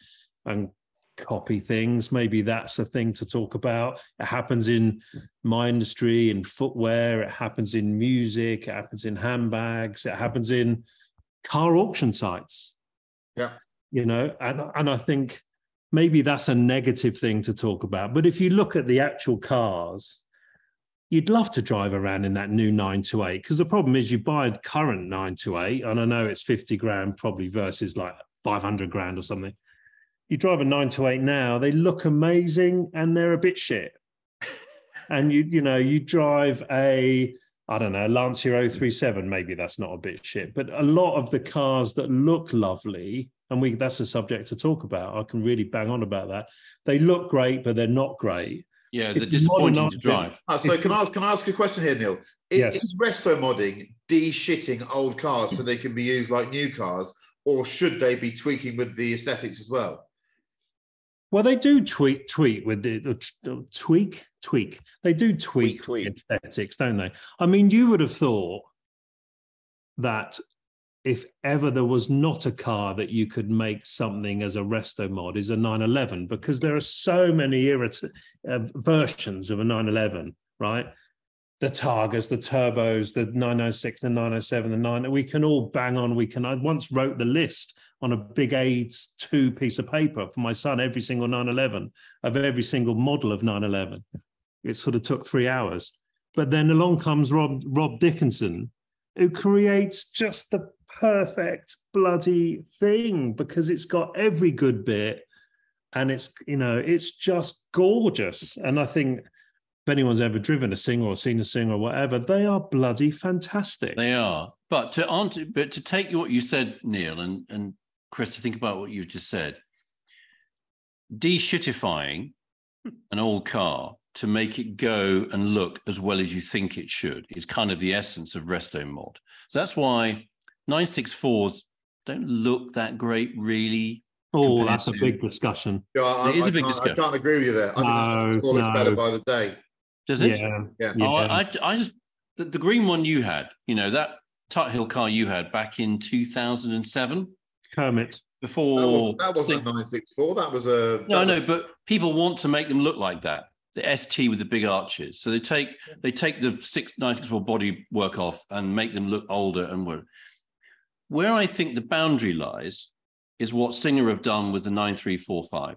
and copy things. Maybe that's a thing to talk about. It happens in my industry, in footwear, it happens in music, it happens in handbags, it happens in car auction sites. Yeah. And I think maybe that's a negative thing to talk about. But if you look at the actual cars, you'd love to drive around in that new 928, because the problem is you buy a current 928, and I know it's 50 grand probably versus like 500 grand or something. You drive a 928 now, they look amazing and they're a bit shit. And you drive a, I don't know, Lancia 037, maybe that's not a bit shit, but a lot of the cars that look lovely, and that's a subject to talk about, I can really bang on about that. They look great, but they're not great. Yeah, they're disappointing to drive. So can I ask a question here, Neil? Yes. Is resto modding de-shitting old cars so they can be used like new cars, or should they be tweaking with the aesthetics as well? Well, they do tweak with the tweak. They do tweak aesthetics, don't they? I mean, you would have thought that if ever there was not a car that you could make something as a resto mod, is a 911, because there are so many versions of a 911, right? The Targas, the Turbos, the 996, the 907, the 9. We can all bang on. I once wrote the list on a big A2 piece of paper for my son, every single 911 of every single model of 911. It sort of took 3 hours. But then along comes Rob Dickinson, who creates just the perfect bloody thing, because it's got every good bit and it's just gorgeous. And I think if anyone's ever driven a Singer or seen a Singer or whatever, they are bloody fantastic. They are. But to take what you said, Neil, and Chris, to think about what you just said, de-shitifying an old car to make it go and look as well as you think it should is kind of the essence of resto mod. So that's why 964s don't look that great, really. Oh, that's a big discussion. Yeah, it is a big discussion. I can't agree with you there. I think the looks better by the day. Does it? Yeah. Oh, I just the green one you had, that Tut Hill car you had back in 2007. Kermit. Before that wasn't a 964. That was a. No, I know, but people want to make them look like that. The ST with the big arches. So they take the 964 body work off and make them look older and weird. Where I think the boundary lies is what Singer have done with the 9345.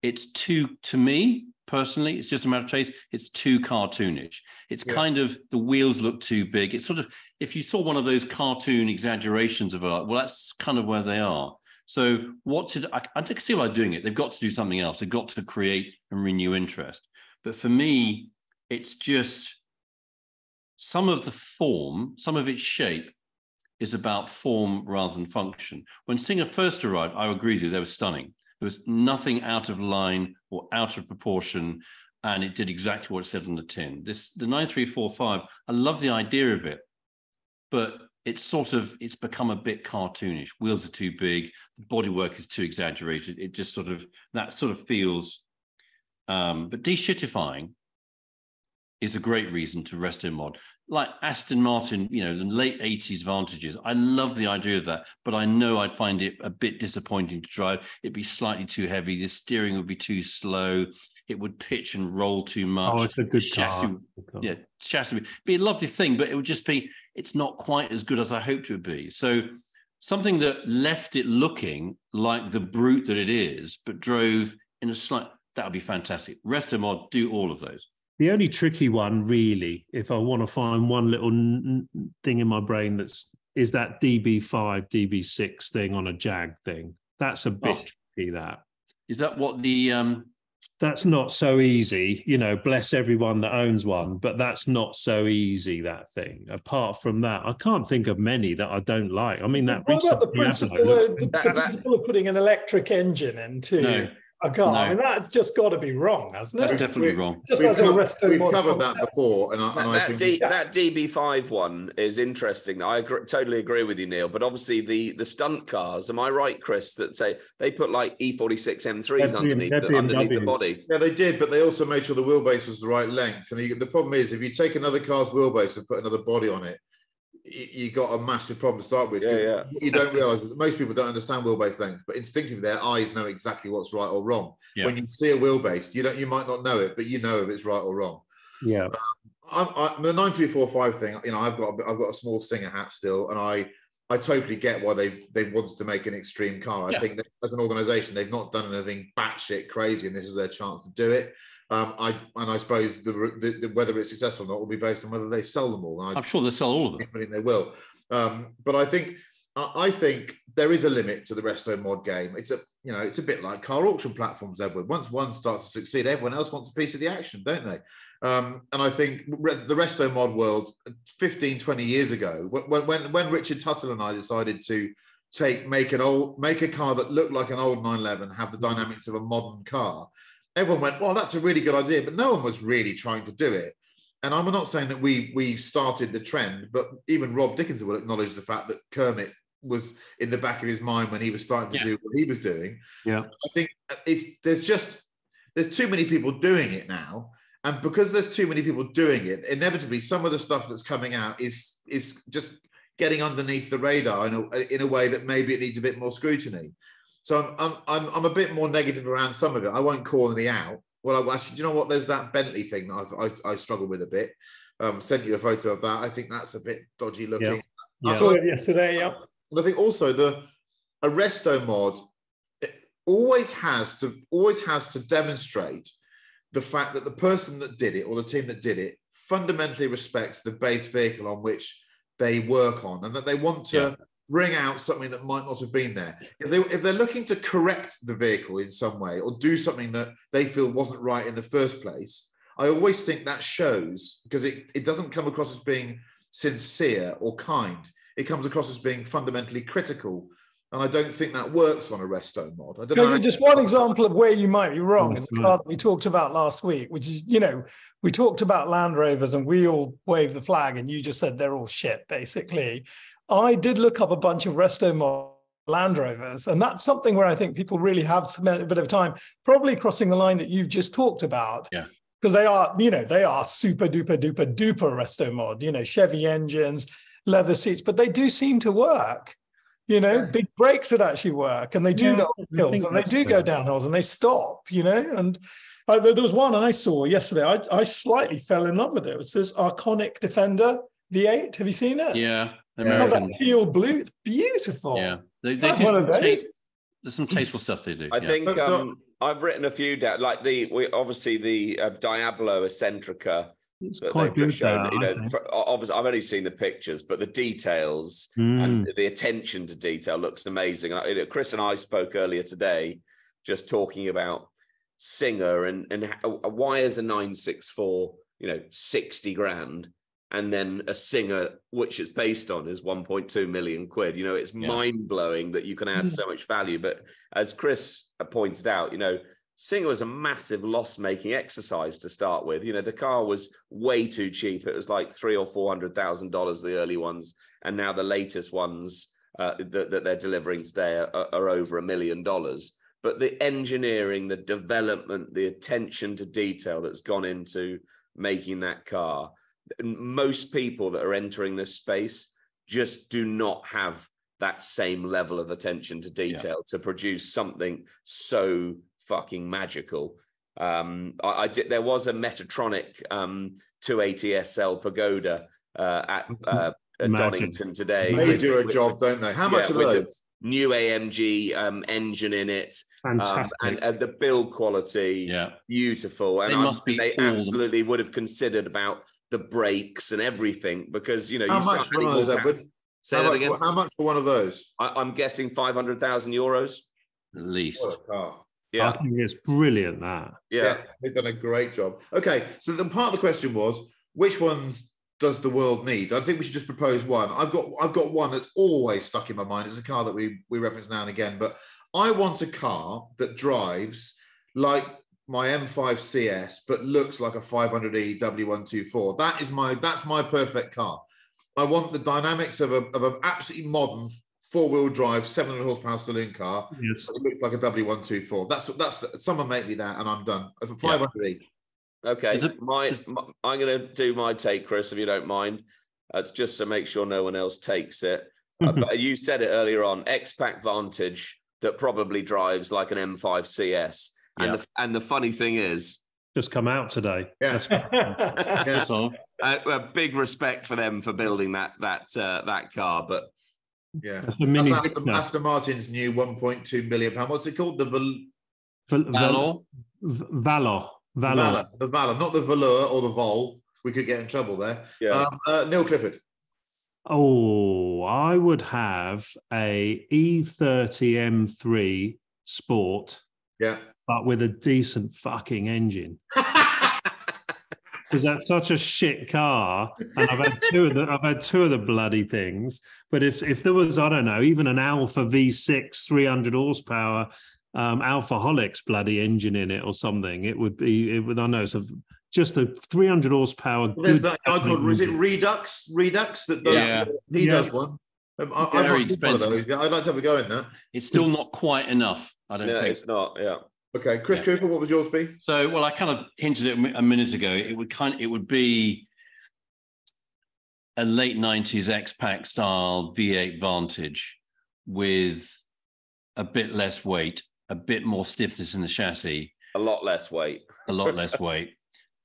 It's too, to me personally, it's just a matter of taste. It's too cartoonish. It's kind of, the wheels look too big. It's sort of, if you saw one of those cartoon exaggerations of art, well, that's kind of where they are. So I can see why they're doing it. They've got to do something else. They've got to create and renew interest. But for me, it's just some of the form, some of its shape is about form rather than function. When Singer first arrived, I agree with you, they were stunning. There was nothing out of line or out of proportion, and it did exactly what it said on the tin. The 9345, I love the idea of it, but it's become a bit cartoonish. Wheels are too big, the bodywork is too exaggerated. It just that feels, but de-shitifying is a great reason to Restomod. Like Aston Martin, the late 80s Vantages. I love the idea of that, but I know I'd find it a bit disappointing to drive. It'd be slightly too heavy. The steering would be too slow. It would pitch and roll too much. Oh, it's a good chassis. car. Yeah, chassis would be a lovely thing, but it would just be, it's not quite as good as I hoped it would be. So something that left it looking like the brute that it is, but drove in a slight, that would be fantastic. Restomod, do all of those. The only tricky one, really, if I want to find one little thing in my brain is that DB5, DB6 thing on a Jag thing. That's a bit tricky, that. Is that what the... That's not so easy, bless everyone that owns one, but that's not so easy, that thing. Apart from that, I can't think of many that I don't like. I mean, that... What about the principle of putting an electric engine into a car? No. I mean, that's just got to be wrong, hasn't it? That's definitely wrong. Just as a Restomod. We've covered that before, and I think that DB5 one is interesting. I totally agree with you, Neil. But obviously, the stunt cars. Am I right, Chris? That say they put like E46 M3s underneath the body. Yeah, they did, but they also made sure the wheelbase was the right length. And the problem is, if you take another car's wheelbase and put another body on it, you got a massive problem to start with. You don't realise that most people don't understand wheelbase length, but instinctively their eyes know exactly what's right or wrong. Yeah. When you see a wheelbase, you might not know it, but you know if it's right or wrong. Yeah. The 9345 thing, I've got a small Singer hat still, and I totally get why they wanted to make an extreme car. I think that as an organisation, they've not done anything batshit crazy, and this is their chance to do it. I suppose whether it's successful or not will be based on whether they sell them all. I'm sure they'll sell all of them. I think they will. But I think there is a limit to the Restomod game. It's a bit like car auction platforms, Edward. Once one starts to succeed, everyone else wants a piece of the action, don't they? And I think the Restomod world 15, 20 years ago, when Richard Tuttle and I decided to make a car that looked like an old 911, have the dynamics of a modern car, everyone went, well, that's a really good idea, but no one was really trying to do it. And I'm not saying that we started the trend, but even Rob Dickinson will acknowledge the fact that Kermit was in the back of his mind when he was starting to do what he was doing. Yeah, I think there's too many people doing it now, and because there's too many people doing it, inevitably some of the stuff that's coming out is just getting underneath the radar in a way that maybe it needs a bit more scrutiny. So I'm a bit more negative around some of it. I won't call any out. Well, actually, do you know what? There's that Bentley thing that I struggle with a bit. Sent you a photo of that. I think that's a bit dodgy looking. I saw it yesterday. Yeah. And I think also a Restomod always has to demonstrate the fact that the person that did it or the team that did it fundamentally respects the base vehicle on which they work on, and that they want to bring out something that might not have been there. If they're looking to correct the vehicle in some way or do something that they feel wasn't right in the first place, I always think that shows, because it doesn't come across as being sincere or kind. It comes across as being fundamentally critical. And I don't think that works on a Restomod. I don't know. Just one example of where you might be wrong is the car that we talked about last week, which is, we talked about Land Rovers and we all waved the flag and you just said they're all shit, basically. I did look up a bunch of Restomod Land Rovers. And that's something where I think people really have spent a bit of time, probably crossing the line that you've just talked about. Yeah. Because they are super duper duper duper Restomod, Chevy engines, leather seats, but they do seem to work. Big brakes that actually work, and they do go up hills, and they do go down hills, and they stop, and there was one I saw yesterday. I slightly fell in love with it. It was this Arconic Defender V8. Have you seen it? Yeah. That teal blue. It's beautiful. Yeah. They do there's some tasteful stuff they do. I think I've written a few down, like the Diablo Eccentrica. It's quite good. Shown, obviously, I've only seen the pictures, but the details and the attention to detail looks amazing. Chris and I spoke earlier today, just talking about Singer and why is a 964, 60 grand, and then a Singer, which it's based on, is 1.2 million quid. It's mind blowing that you can add so much value. But as Chris pointed out, Singer was a massive loss-making exercise to start with. The car was way too cheap. It was like $300,000 or $400,000, the early ones, and now the latest ones that they're delivering today are over $1 million. But the engineering, the development, the attention to detail that's gone into making that car, most people that are entering this space just do not have that same level of attention to detail to produce something so fucking magical. There was a Metatronic 280 SL Pagoda at Donington today. They do a job, don't they? How much are those? New AMG engine in it. Fantastic. And the build quality, beautiful. And they absolutely would have considered about the brakes and everything, because how much for one of those, Edward? Say that again. How much for one of those? I'm guessing 500,000 euros at least. What a car. Yeah, I think it's brilliant. Yeah, they've done a great job. Okay, so the part of the question was, which ones does the world need? I think we should just propose one. I've got one that's always stuck in my mind. It's a car that we reference now and again, but I want a car that drives like my M5 CS, but looks like a 500e W124. That's my perfect car. I want the dynamics of an absolutely modern four-wheel drive 700 horsepower saloon car. Yes. It looks like a W124. That's someone make me that, and I'm done. For 500e. Okay, I'm going to do my take, Chris, if you don't mind. It's just to make sure no one else takes it. But you said it earlier on, X-Pac Vantage that probably drives like an M5 CS. And the funny thing is, just come out today. Yeah. Big respect for them for building that car, but Aston Martin's new 1.2 million pound. What's it called? The Valor. The Valor, not the Valor or the Vol. We could get in trouble there. Yeah. Neil Clifford. Oh, I would have a E30 M3 Sport. Yeah. But with a decent fucking engine. Because that's such a shit car, and I've had two of the bloody things. But if there was, I don't know, even an Alpha V6 300 horsepower Alphaholics bloody engine in it or something, it would. I know. So just a 300 horsepower. Well, there's that guy called, is it Redux? Redux that does. He does one. Very expensive. I'd like to have a go in that. It's still not quite enough. I don't think it's not. Yeah. Okay, Chris Cooper, what was yours be? So, well, I kind of hinted it a minute ago. It would be a late 90s X-Pac style V8 Vantage with a bit less weight, a bit more stiffness in the chassis. A lot less weight.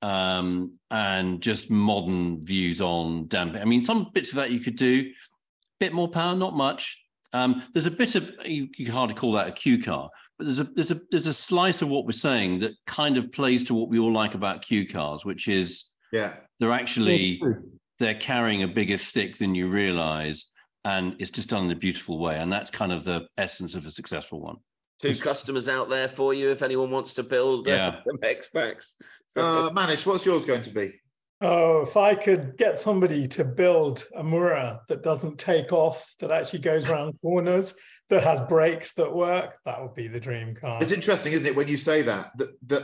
And just modern views on damping. I mean, some bits of that you could do. Bit more power, not much. There's a bit of, you can hardly call that a Q car, but there's a slice of what we're saying that kind of plays to what we all like about Q cars, which is they're carrying a bigger stick than you realize, and it's just done in a beautiful way. And that's kind of the essence of a successful one. Two customers out there for you if anyone wants to build some X-Pacs. Manish, what's yours going to be? Oh, if I could get somebody to build a Mura that doesn't take off, that actually goes around corners, that has brakes that work, that would be the dream car. It's interesting, isn't it, when you say that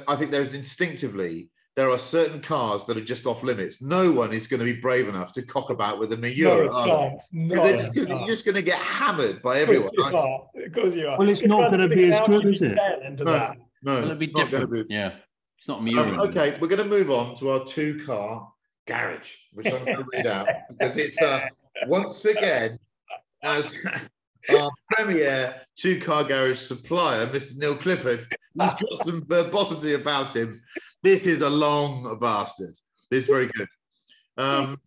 I think there's instinctively, there are certain cars that are just off limits. No one is going to be brave enough to cock about with a Miura. Because you're just going to get hammered by everyone. Of course you are. Well, it's not going to be as good, is it? No, it'll be different. Yeah, it's not Miura. Okay, we're going to move on to our 2-car garage, which I'm going to read out because it's once again, as our premier 2-car garage supplier, Mr. Neil Clifford, he's got some verbosity about him. This is a long bastard. This is very good.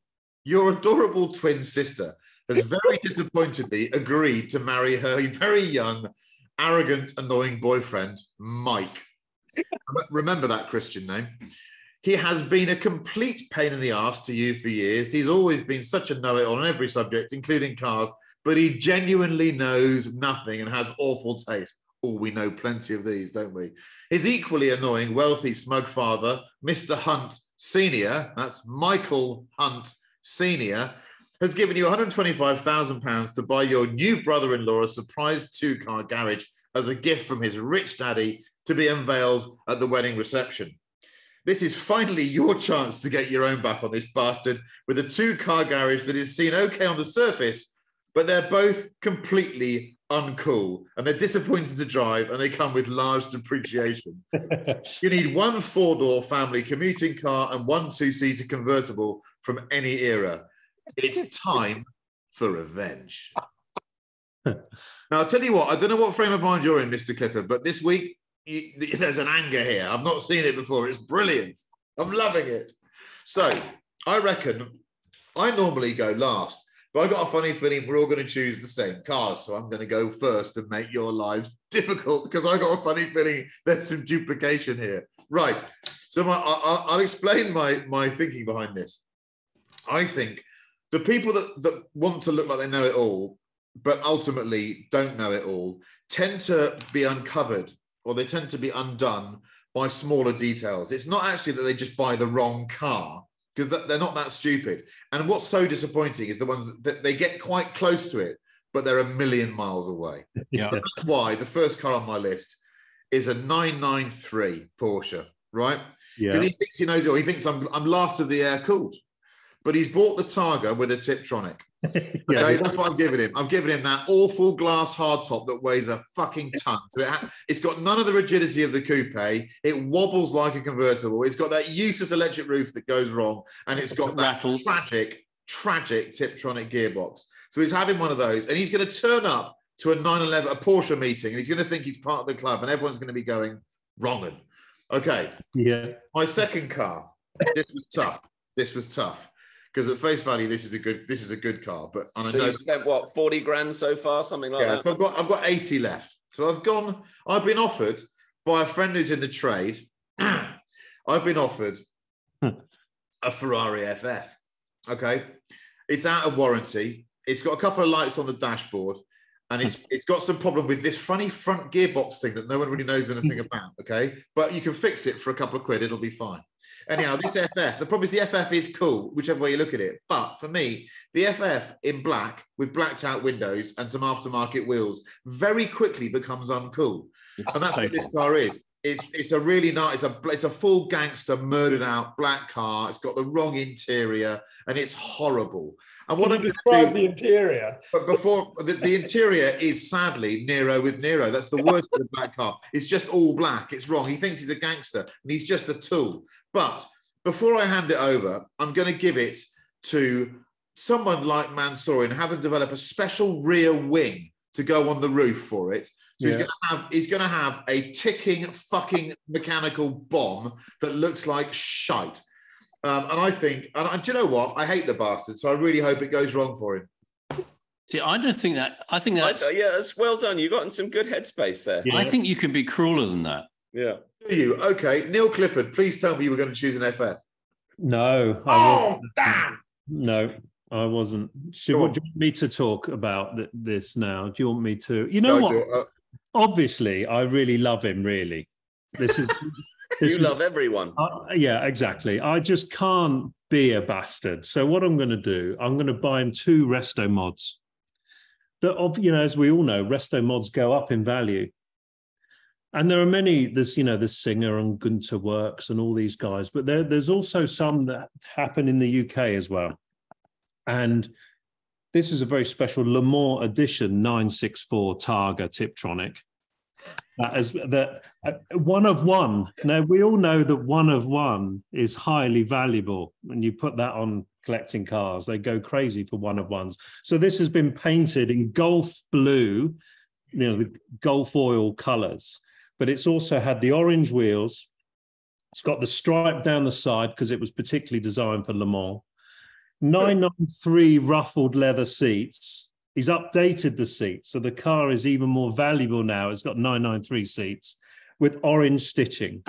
Your adorable twin sister has very disappointedly agreed to marry her very young, arrogant, annoying boyfriend, Mike. Remember that Christian name. He has been a complete pain in the ass to you for years. He's always been such a know-it-all on every subject, including cars, but he genuinely knows nothing and has awful taste. Oh, we know plenty of these, don't we? His equally annoying, wealthy, smug father, Mr. Hunt Sr., that's Michael Hunt Sr., has given you £125,000 to buy your new brother-in-law a surprise 2-car garage as a gift from his rich daddy to be unveiled at the wedding reception. This is finally your chance to get your own back on this bastard with a 2-car garage that is seen okay on the surface, but they're both completely uncool and they're disappointing to drive and they come with large depreciation. You need one 4-door family commuting car and one 2-seater convertible from any era. It's time for revenge. Now, I'll tell you what, I don't know what frame of mind you're in, Mr. Clifford, but this week, there's an anger here. I've not seen it before. It's brilliant. I'm loving it. So I reckon I normally go last, but I got a funny feeling we're all going to choose the same cars. So I'm going to go first and make your lives difficult because I got a funny feeling there's some duplication here. Right. So I'll explain my thinking behind this. I think the people that want to look like they know it all, but ultimately don't know it all, tend to be uncovered or they tend to be undone by smaller details. It's not actually that they just buy the wrong car, because they're not that stupid. And what's so disappointing is the ones that they get quite close to it, but they're a million miles away. Yeah. That's why the first car on my list is a 993 Porsche, right? Yeah. Because he thinks he knows it all. He thinks I'm last of the air-cooled. But he's bought the Targa with a Tiptronic. Okay, yeah. That's what I'm giving him. I've given him that awful glass hardtop that weighs a fucking ton. So it's got none of the rigidity of the coupe. It wobbles like a convertible. It's got that useless electric roof that goes wrong, and it's got that tragic Tiptronic gearbox. So he's having one of those, and he's going to turn up to a 911, a Porsche meeting, and he's going to think he's part of the club, and everyone's going to be going wrong'un. Okay. Yeah. My second car. This was tough. This was tough. Because at face value, this is a good car. But and I know you spent what, 40 grand so far, something like that. Yeah, so I've got 80 left. So I've been offered by a friend who's in the trade. I've been offered a Ferrari FF. Okay, it's out of warranty. It's got a couple of lights on the dashboard, and it's got some problem with this funny front gearbox thing that no one really knows anything about. Okay, but you can fix it for a couple of quid. It'll be fine. Anyhow, this FF, the problem is the FF is cool, whichever way you look at it. But for me, the FF in black with blacked out windows and some aftermarket wheels very quickly becomes uncool. And that's what this car is. It's a really nice, it's a full gangster murdered out black car. It's got the wrong interior and it's horrible. And what I'm describe the interior. But before the interior is sadly Nero with Nero. That's the worst of the black car. It's just all black. It's wrong. He thinks he's a gangster and he's just a tool. But before I hand it over, I'm going to give it to someone like Mansour and have them develop a special rear wing to go on the roof for it. So he's going to have a ticking fucking mechanical bomb that looks like shite. And I think, and do you know what? I hate the bastard, so I really hope it goes wrong for him. See, I don't think that. I think that's it's well done. You got in some good headspace there. Yeah. I think you can be crueler than that. Yeah. Do you? Okay, Neil Clifford, please tell me you were going to choose an FF. No. Damn. No, I wasn't. Do you want me to talk about this now? Do you want me to? You know what? Obviously, I really love him. Really, this is. You love everyone. Yeah, exactly. I just can't be a bastard. So what I'm going to do, I'm going to buy him 2 Restomods. That, as we all know, Restomods go up in value. And there are many, there's Singer and Gunter Works and all these guys, but there's also some that happen in the UK as well. And this is a very special Le Mans edition 964 Targa Tiptronic. One of one. Now, we all know that one of one is highly valuable. When you put that on collecting cars, they go crazy for one of ones. So this has been painted in Gulf blue, the Gulf oil colors, but it's also had the orange wheels. It's got the stripe down the side because it was particularly designed for Le Mans. 993 ruffled leather seats. He's updated the seats, so the car is even more valuable now. It's got 993 seats with orange stitching,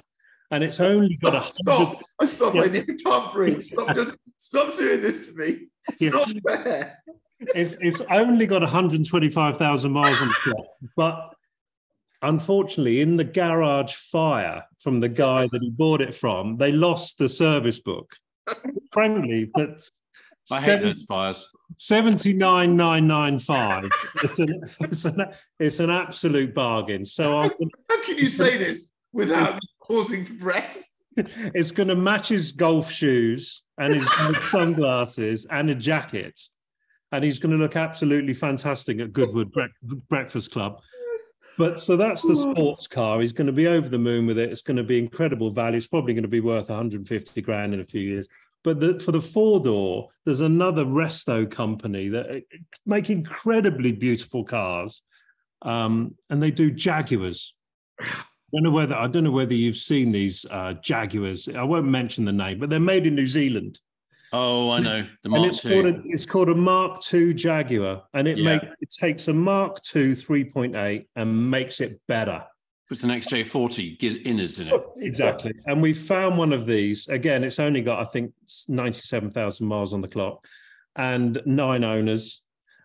and it's only got Stop! I can't breathe. Stop doing this to me. It's not fair. It's only got 125,000 miles on the clock, but unfortunately, in the garage fire from the guy that he bought it from, they lost the service book. Frankly, but I hate those fires. 79,995. It's an absolute bargain. So how can you say this without pausing for breath? It's going to match his golf shoes and his sunglasses and a jacket, and he's going to look absolutely fantastic at Goodwood Breakfast Club. But so that's the sports car. He's going to be over the moon with it. It's going to be incredible value. It's probably going to be worth 150 grand in a few years. But for the four-door, there's another Resto company that make incredibly beautiful cars, and they do Jaguars. I don't know whether you've seen these Jaguars. I won't mention the name, but they're made in New Zealand. Oh, I know the Mark II. It's called a Mark II Jaguar, and it takes a Mark II 3.8 and makes it better. Puts an XJ40 innards in it. Exactly. And we found one of these. Again, it's only got, I think, 97,000 miles on the clock and 9 owners.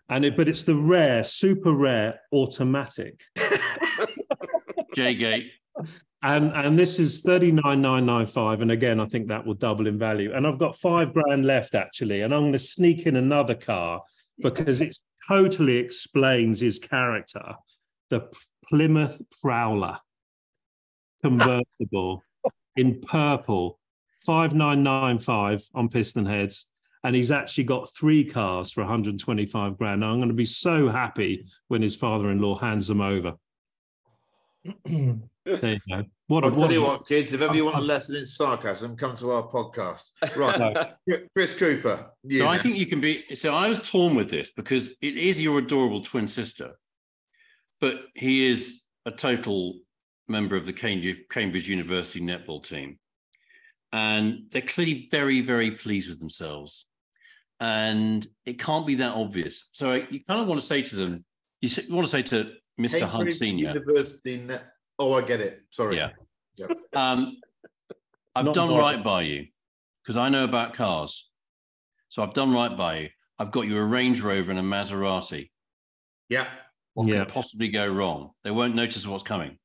But it's the super rare automatic. J-Gate. And this is 39,995. And again, I think that will double in value. And I've got 5 grand left, actually. And I'm going to sneak in another car because it totally explains his character. The Plymouth Prowler convertible in purple, 5,995 on piston heads, and he's actually got 3 cars for 125 grand. Now, I'm going to be so happy when his father-in-law hands them over. There you go. I'll tell you what, kids, if ever you want a lesson in sarcasm, come to our podcast. Right, Chris Cooper. I think you can be. So I was torn with this because it is your adorable twin sister. But he is a total member of the Cambridge University netball team. And they're clearly very, very pleased with themselves. And it can't be that obvious. So you kind of want to say to them, you want to say to Mr. Hunt Senior. University I get it. Sorry. Yeah. Yep. I've done right by you because I know about cars. So I've done right by you. I've got you a Range Rover and a Maserati. Yeah. What could possibly go wrong? They won't notice what's coming.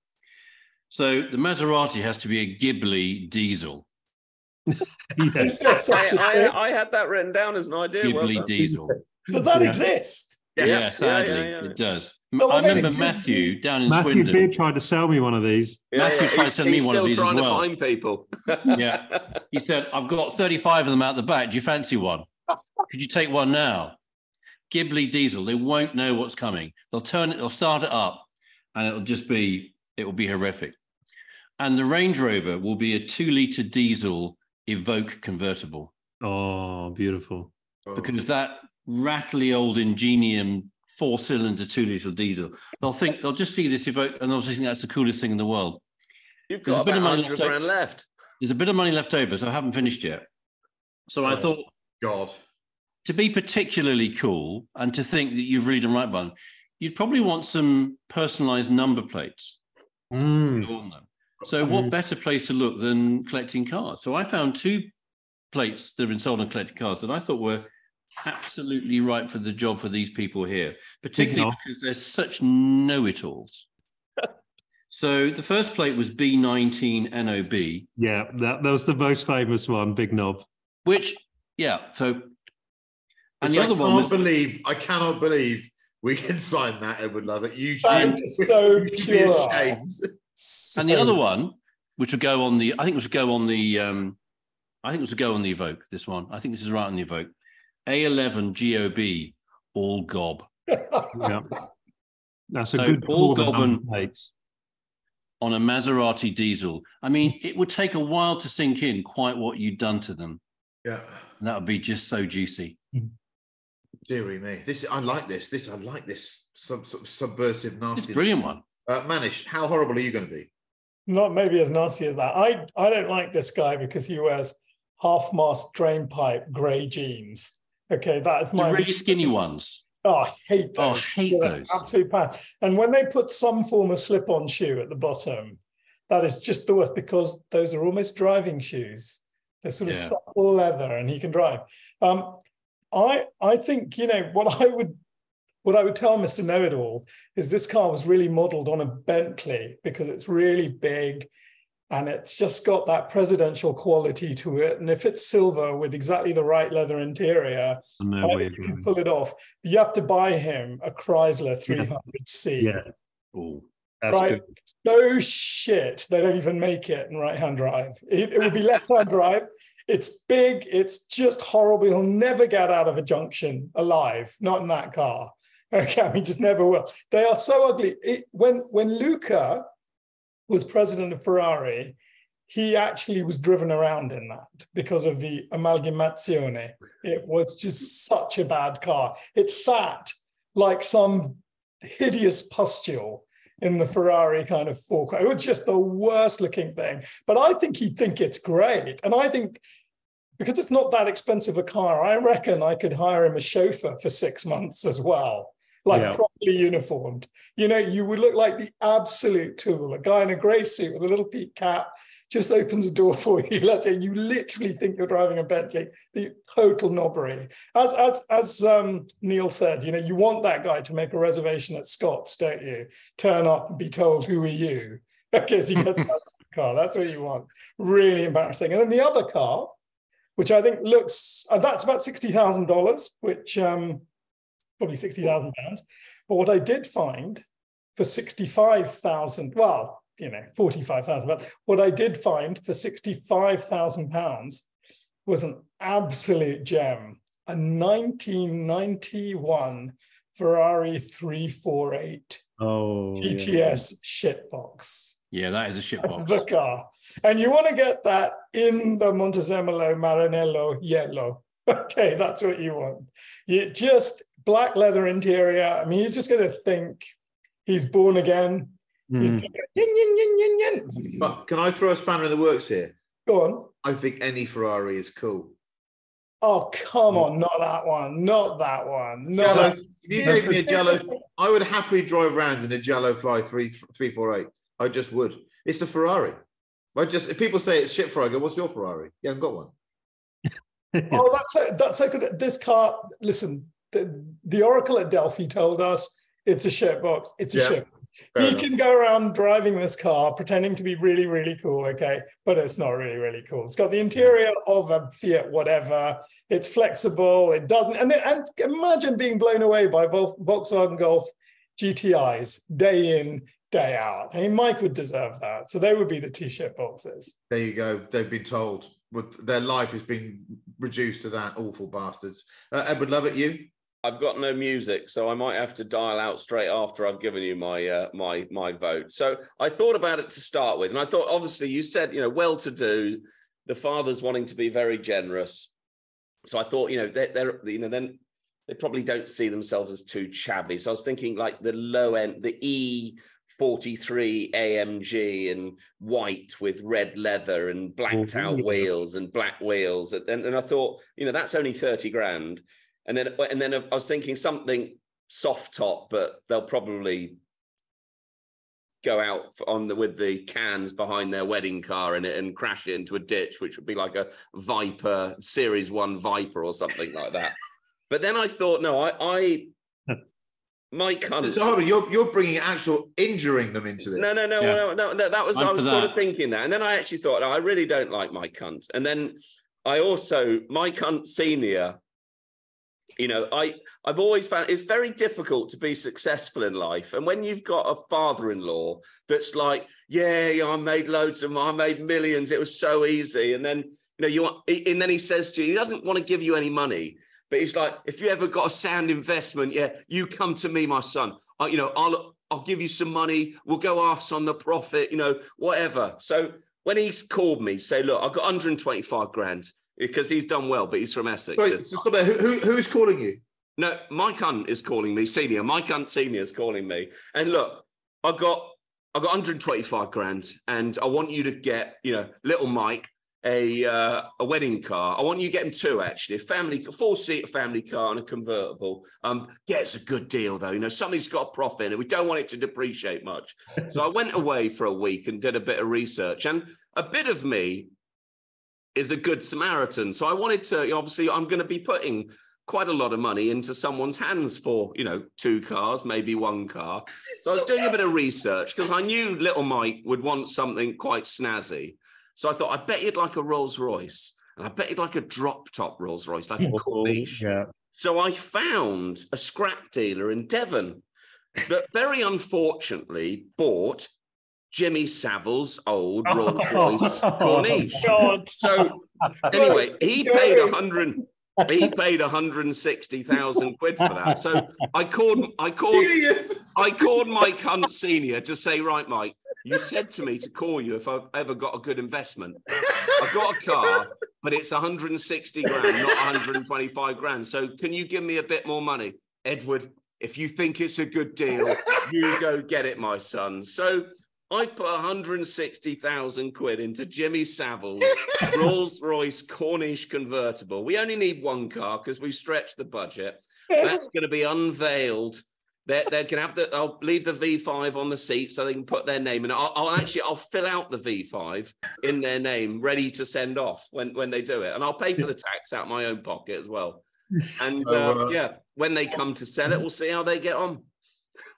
So the Maserati has to be a Ghibli diesel. Yes. I had that written down as an idea. Ghibli diesel. Does that exist? Yeah, sadly, it does. I remember Matthew down in Swindon. Matthew tried to sell me one of these. Matthew tried to sell me one of these as well. He's still trying to find people. Yeah. He said, I've got 35 of them out the back. Do you fancy one? Could you take one now? Ghibli diesel, they won't know what's coming. They'll start it up, and it will be horrific. And the Range Rover will be a 2-litre diesel Evoque convertible. Oh, beautiful. Because that rattly old Ingenium 4-cylinder 2-litre diesel, they'll just see this Evoque, and they'll just think that's the coolest thing in the world. You've got about 100 grand left. There's a bit of money left over, so I haven't finished yet. So I thought, God. To be particularly cool and to think that you've really done right by them, you'd probably want some personalized number plates on them. So what better place to look than collecting cars? So I found 2 plates that have been sold on collecting cars that I thought were absolutely right for the job for these people here, particularly because they're such know-it-alls. So the first plate was B19 NOB. Yeah, that was the most famous one, Big Knob. Which, so... And the other one was... I cannot believe we can sign that, Edward Lovett. I'm so pure. And the other one, which would go on the, I think it would go on the Evoque, this one. I think this is right on the Evoque. A11 GOB, all gob. Yeah. That's a good all gob on a Maserati diesel. I mean, it would take a while to sink in quite what you'd done to them. Yeah. And that would be just so juicy. Deary me. I like this subversive, nasty. It's a brilliant one. Manish, how horrible are you going to be? Not maybe as nasty as that. I don't like this guy because he wears half-mast drain pipe grey jeans. Okay, that's my... The really skinny ones. Oh, I hate those. Oh, I hate those. Absolute bad. And when they put some form of slip-on shoe at the bottom, that is just the worst because those are almost driving shoes. They're sort of supple leather and he can drive. I think, what I would tell Mr. Know-It-All is this car was really modeled on a Bentley because it's really big and it's just got that presidential quality to it. And if it's silver with exactly the right leather interior, you can pull it off. You have to buy him a Chrysler 300C. Yeah. Oh, that's right? good. No shit. They don't even make it in right-hand drive. It would be left-hand drive. It's big. It's just horrible. He'll never get out of a junction alive. Not in that car. Okay, he just never will. They are so ugly. When Luca was president of Ferrari, he actually was driven around in that because of the amalgamazione. It was just such a bad car. It sat like some hideous pustule in the Ferrari kind of forecourt. It was just the worst looking thing. But I think he'd think it's great. And I think because it's not that expensive a car, I reckon I could hire him a chauffeur for 6 months as well. Properly uniformed. You would look like the absolute tool. A guy in a grey suit with a little peak cap just opens the door for you. You literally think you're driving a Bentley. The total knobbery. As Neil said, you want that guy to make a reservation at Scott's, don't you? Turn up and be told, who are you? Okay, so you get the car. That's what you want. Really embarrassing. And then the other car, which I think looks, that's about $60,000, which... probably £60,000. But what I did find for 65,000, well, 45,000, but what I did find for £65,000 was an absolute gem, a 1991 Ferrari 348 GTS shitbox. Yeah, that is a shitbox. That's the car. And you want to get that in the Montezemolo Maranello yellow. Okay, that's what you want. You just... black leather interior. I mean, he's just going to think he's born again. He's going to go, yin, yin, yin, yin, yin. But can I throw a spanner in the works here? Go on. I think any Ferrari is cool. Oh, come on. Not that one. Not that one. If you gave me a Jello, I would happily drive around in a Jello Fly 348. I just would. It's a Ferrari. If people say it's shit Ferrari, I go, what's your Ferrari? You haven't got one. Oh, that's so good. This car, listen, the Oracle at Delphi told us it's a shitbox. It's a shit. He can go around driving this car, pretending to be really, really cool, okay? But it's not really, really cool. It's got the interior of a Fiat whatever. It's flexible. It doesn't... And imagine being blown away by Volkswagen Golf GTIs day in, day out. I mean, Mike would deserve that. So they would be the two shitboxes. There you go. They've been told. Their life has been reduced to that, awful bastards. Edward Lovett, you? I've got no music, so I might have to dial out straight after I've given you my my vote. So I thought about it to start with, and I thought, obviously, you said, well-to-do, the father's wanting to be very generous. So I thought, then they probably don't see themselves as too chavvy. So I was thinking like the low end, the E43 AMG and white with red leather and blacked out wheels and black wheels. And I thought, that's only 30 grand. And then I was thinking something soft top, but they'll probably go out with the cans behind their wedding car in it and crash it into a ditch, which would be like a Viper, Series 1 Viper or something like that. But then I thought, no, my cunt. So you're bringing actual injuring them into this. No. That was I was sort of thinking that, and then I actually thought, no, I really don't like my cunt. And then I also my cunt senior You know, I've always found it's very difficult to be successful in life. And when you've got a father-in-law that's like, yeah, I made I made millions. It was so easy. And then, you know, and then he says to you, he doesn't want to give you any money, but he's like, if you ever got a sound investment, yeah, you come to me, my son. You know, I'll give you some money. We'll go arse on the profit, you know, whatever. So when he's called me, say, look, I've got 125 grand. Because he's done well, but he's from Essex. Wait, who's calling you? No, Mike Hunt is calling me, senior. Mike Hunt senior is calling me. And look, I've got 125 grand, and I want you to get, you know, little Mike a wedding car. I want you to get him two, actually, a four-seater family car and a convertible. Gets a good deal though. You know, somebody's got a profit in it. We don't want it to depreciate much. So I went away for a week and did a bit of research, and a bit of me is a good Samaritan. So I wanted to, obviously, I'm going to be putting quite a lot of money into someone's hands for, you know, two cars, maybe one car. So I was doing a bit of research because I knew little Mike would want something quite snazzy. So I thought, I bet you'd like a Rolls Royce, and I bet you'd like a drop top Rolls Royce, like a Corniche. Yeah. So I found a scrap dealer in Devon that very unfortunately bought Jimmy Savile's old Rolls Royce Corniche. God. So anyway, he paid 160,000 quid for that. So I called Mike Hunt Senior to say, right, Mike, you said to me to call you if I've ever got a good investment. I've got a car, but it's 160 grand, not 125 grand. So can you give me a bit more money? Edward, if you think it's a good deal, you go get it, my son. So I've put 160,000 quid into Jimmy Savile's Rolls-Royce Corniche convertible. We only need one car because we've stretched the budget. That's going to be unveiled. They can have I'll leave the V5 on the seat so they can put their name in. I'll fill out the V5 in their name, ready to send off when they do it. And I'll pay for the tax out of my own pocket as well. And yeah, when they come to sell it, we'll see how they get on.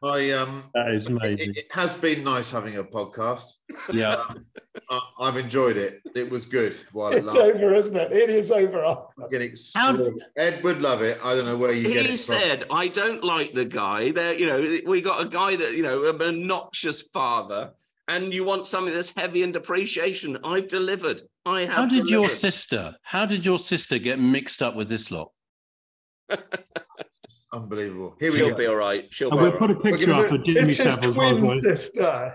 That is amazing. It has been nice having a podcast. Yeah, I've enjoyed it. It was good while it It's lasted. over, isn't it? It is over. Ed would love it. I don't know where you get it from. He said, I don't like the guy. There, you know, we got a guy that, you know, an obnoxious father, and you want something that's heavy in depreciation. I've delivered. How did your sister get mixed up with this lot? It's unbelievable. She'll be all right. We'll put a picture up of Jimmy Savile.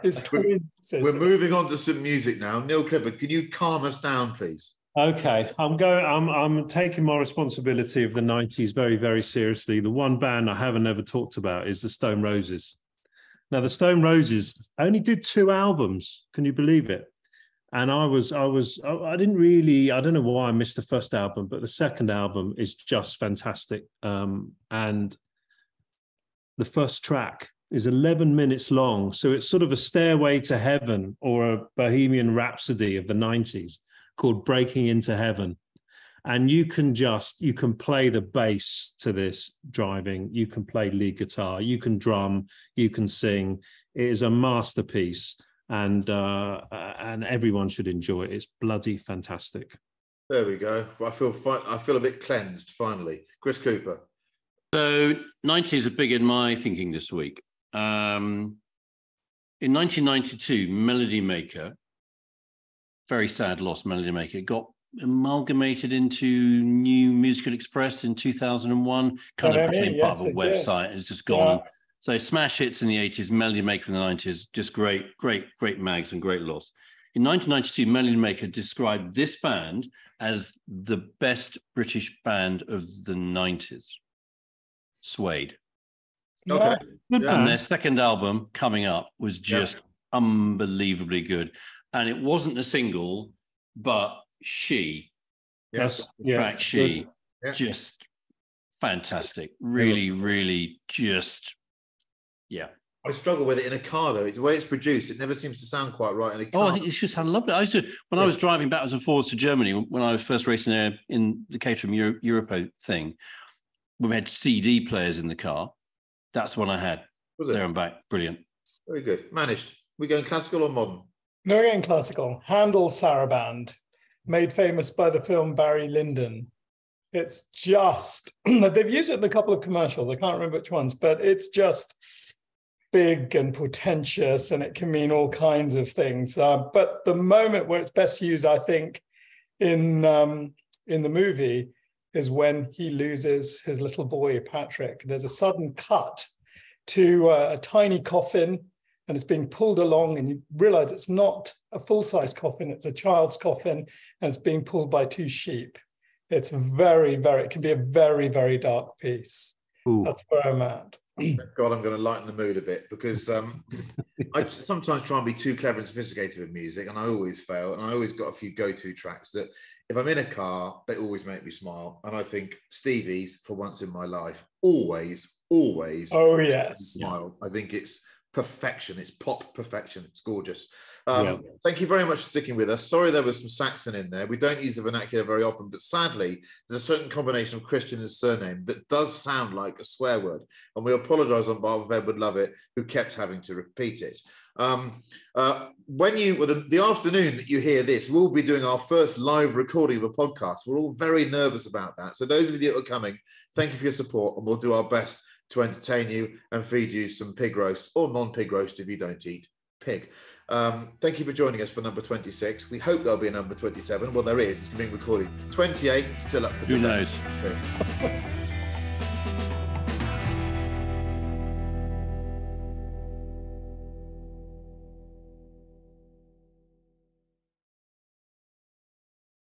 His twin sister. We're moving on to some music now. Neil Clifford, can you calm us down, please? Okay, I'm taking my responsibility of the 90s very, very seriously. The one band I haven't ever talked about is the Stone Roses. Now, the Stone Roses only did 2 albums. Can you believe it? And I don't know why I missed the first album, but the second album is just fantastic. And the first track is 11 minutes long. So it's sort of a stairway to heaven or a Bohemian Rhapsody of the 90s called Breaking into Heaven. And you can play the bass to this driving. You can play lead guitar, you can drum, you can sing. It is a masterpiece. And everyone should enjoy it. It's bloody fantastic. There we go. I feel a bit cleansed finally. Chris Cooper. So 90s are big in my thinking this week. In 1992, Melody Maker, very sad loss, Melody Maker, got amalgamated into New Musical Express in 2001. Kind of became part of a website. It's just gone. Yeah. So smash hits in the 80s, Melody Maker in the 90s, just great mags and great loss. In 1992, Melody Maker described this band as the best British band of the 90s. Suede. Okay. And their second album coming up was just unbelievably good. And it wasn't a single, but She, track She, just fantastic. Really, really just... Yeah, I struggle with it in a car though. It's the way it's produced. It never seems to sound quite right in a car. Oh, I think it's just how lovely. I was driving backwards and forwards to Germany when I was first racing there in the Caterham Europo thing. We had CD players in the car. That's one I had. Was it? There and back. Brilliant. Very good. Managed. We going classical or modern? No, we're going classical. Handel's Saraband, made famous by the film Barry Lyndon. It's just, they've used it in a couple of commercials. I can't remember which ones, but it's just big and pretentious, and it can mean all kinds of things. But the moment where it's best used, I think, in the movie is when he loses his little boy, Patrick. There's a sudden cut to a tiny coffin, and it's being pulled along, and you realize it's not a full-size coffin, it's a child's coffin, and it's being pulled by two sheep. It's very, very, it can be a very, very dark piece. Ooh. That's where I'm at. God, I'm going to lighten the mood a bit, because I sometimes try and be too clever and sophisticated with music, and I always fail. And I always got a few go-to tracks that, if I'm in a car, they always make me smile. And I think Stevie's, For Once in My Life, always. Oh, yes. Smile. I think it's perfection. It's pop perfection. It's gorgeous. Thank you very much for sticking with us. Sorry there was some Saxon in there. We don't use the vernacular very often, but sadly, there's a certain combination of Christian and surname that does sound like a swear word. And we apologise on behalf of Edward Lovett, who kept having to repeat it. The afternoon that you hear this, we'll be doing our first live recording of a podcast. We're all very nervous about that. So those of you that are coming, thank you for your support, and we'll do our best to entertain you and feed you some pig roast, or non-pig roast if you don't eat pig. Thank you for joining us for number 26. We hope there'll be a number 27. Well, there is. It's being recorded. 28, still up for debate. Who knows?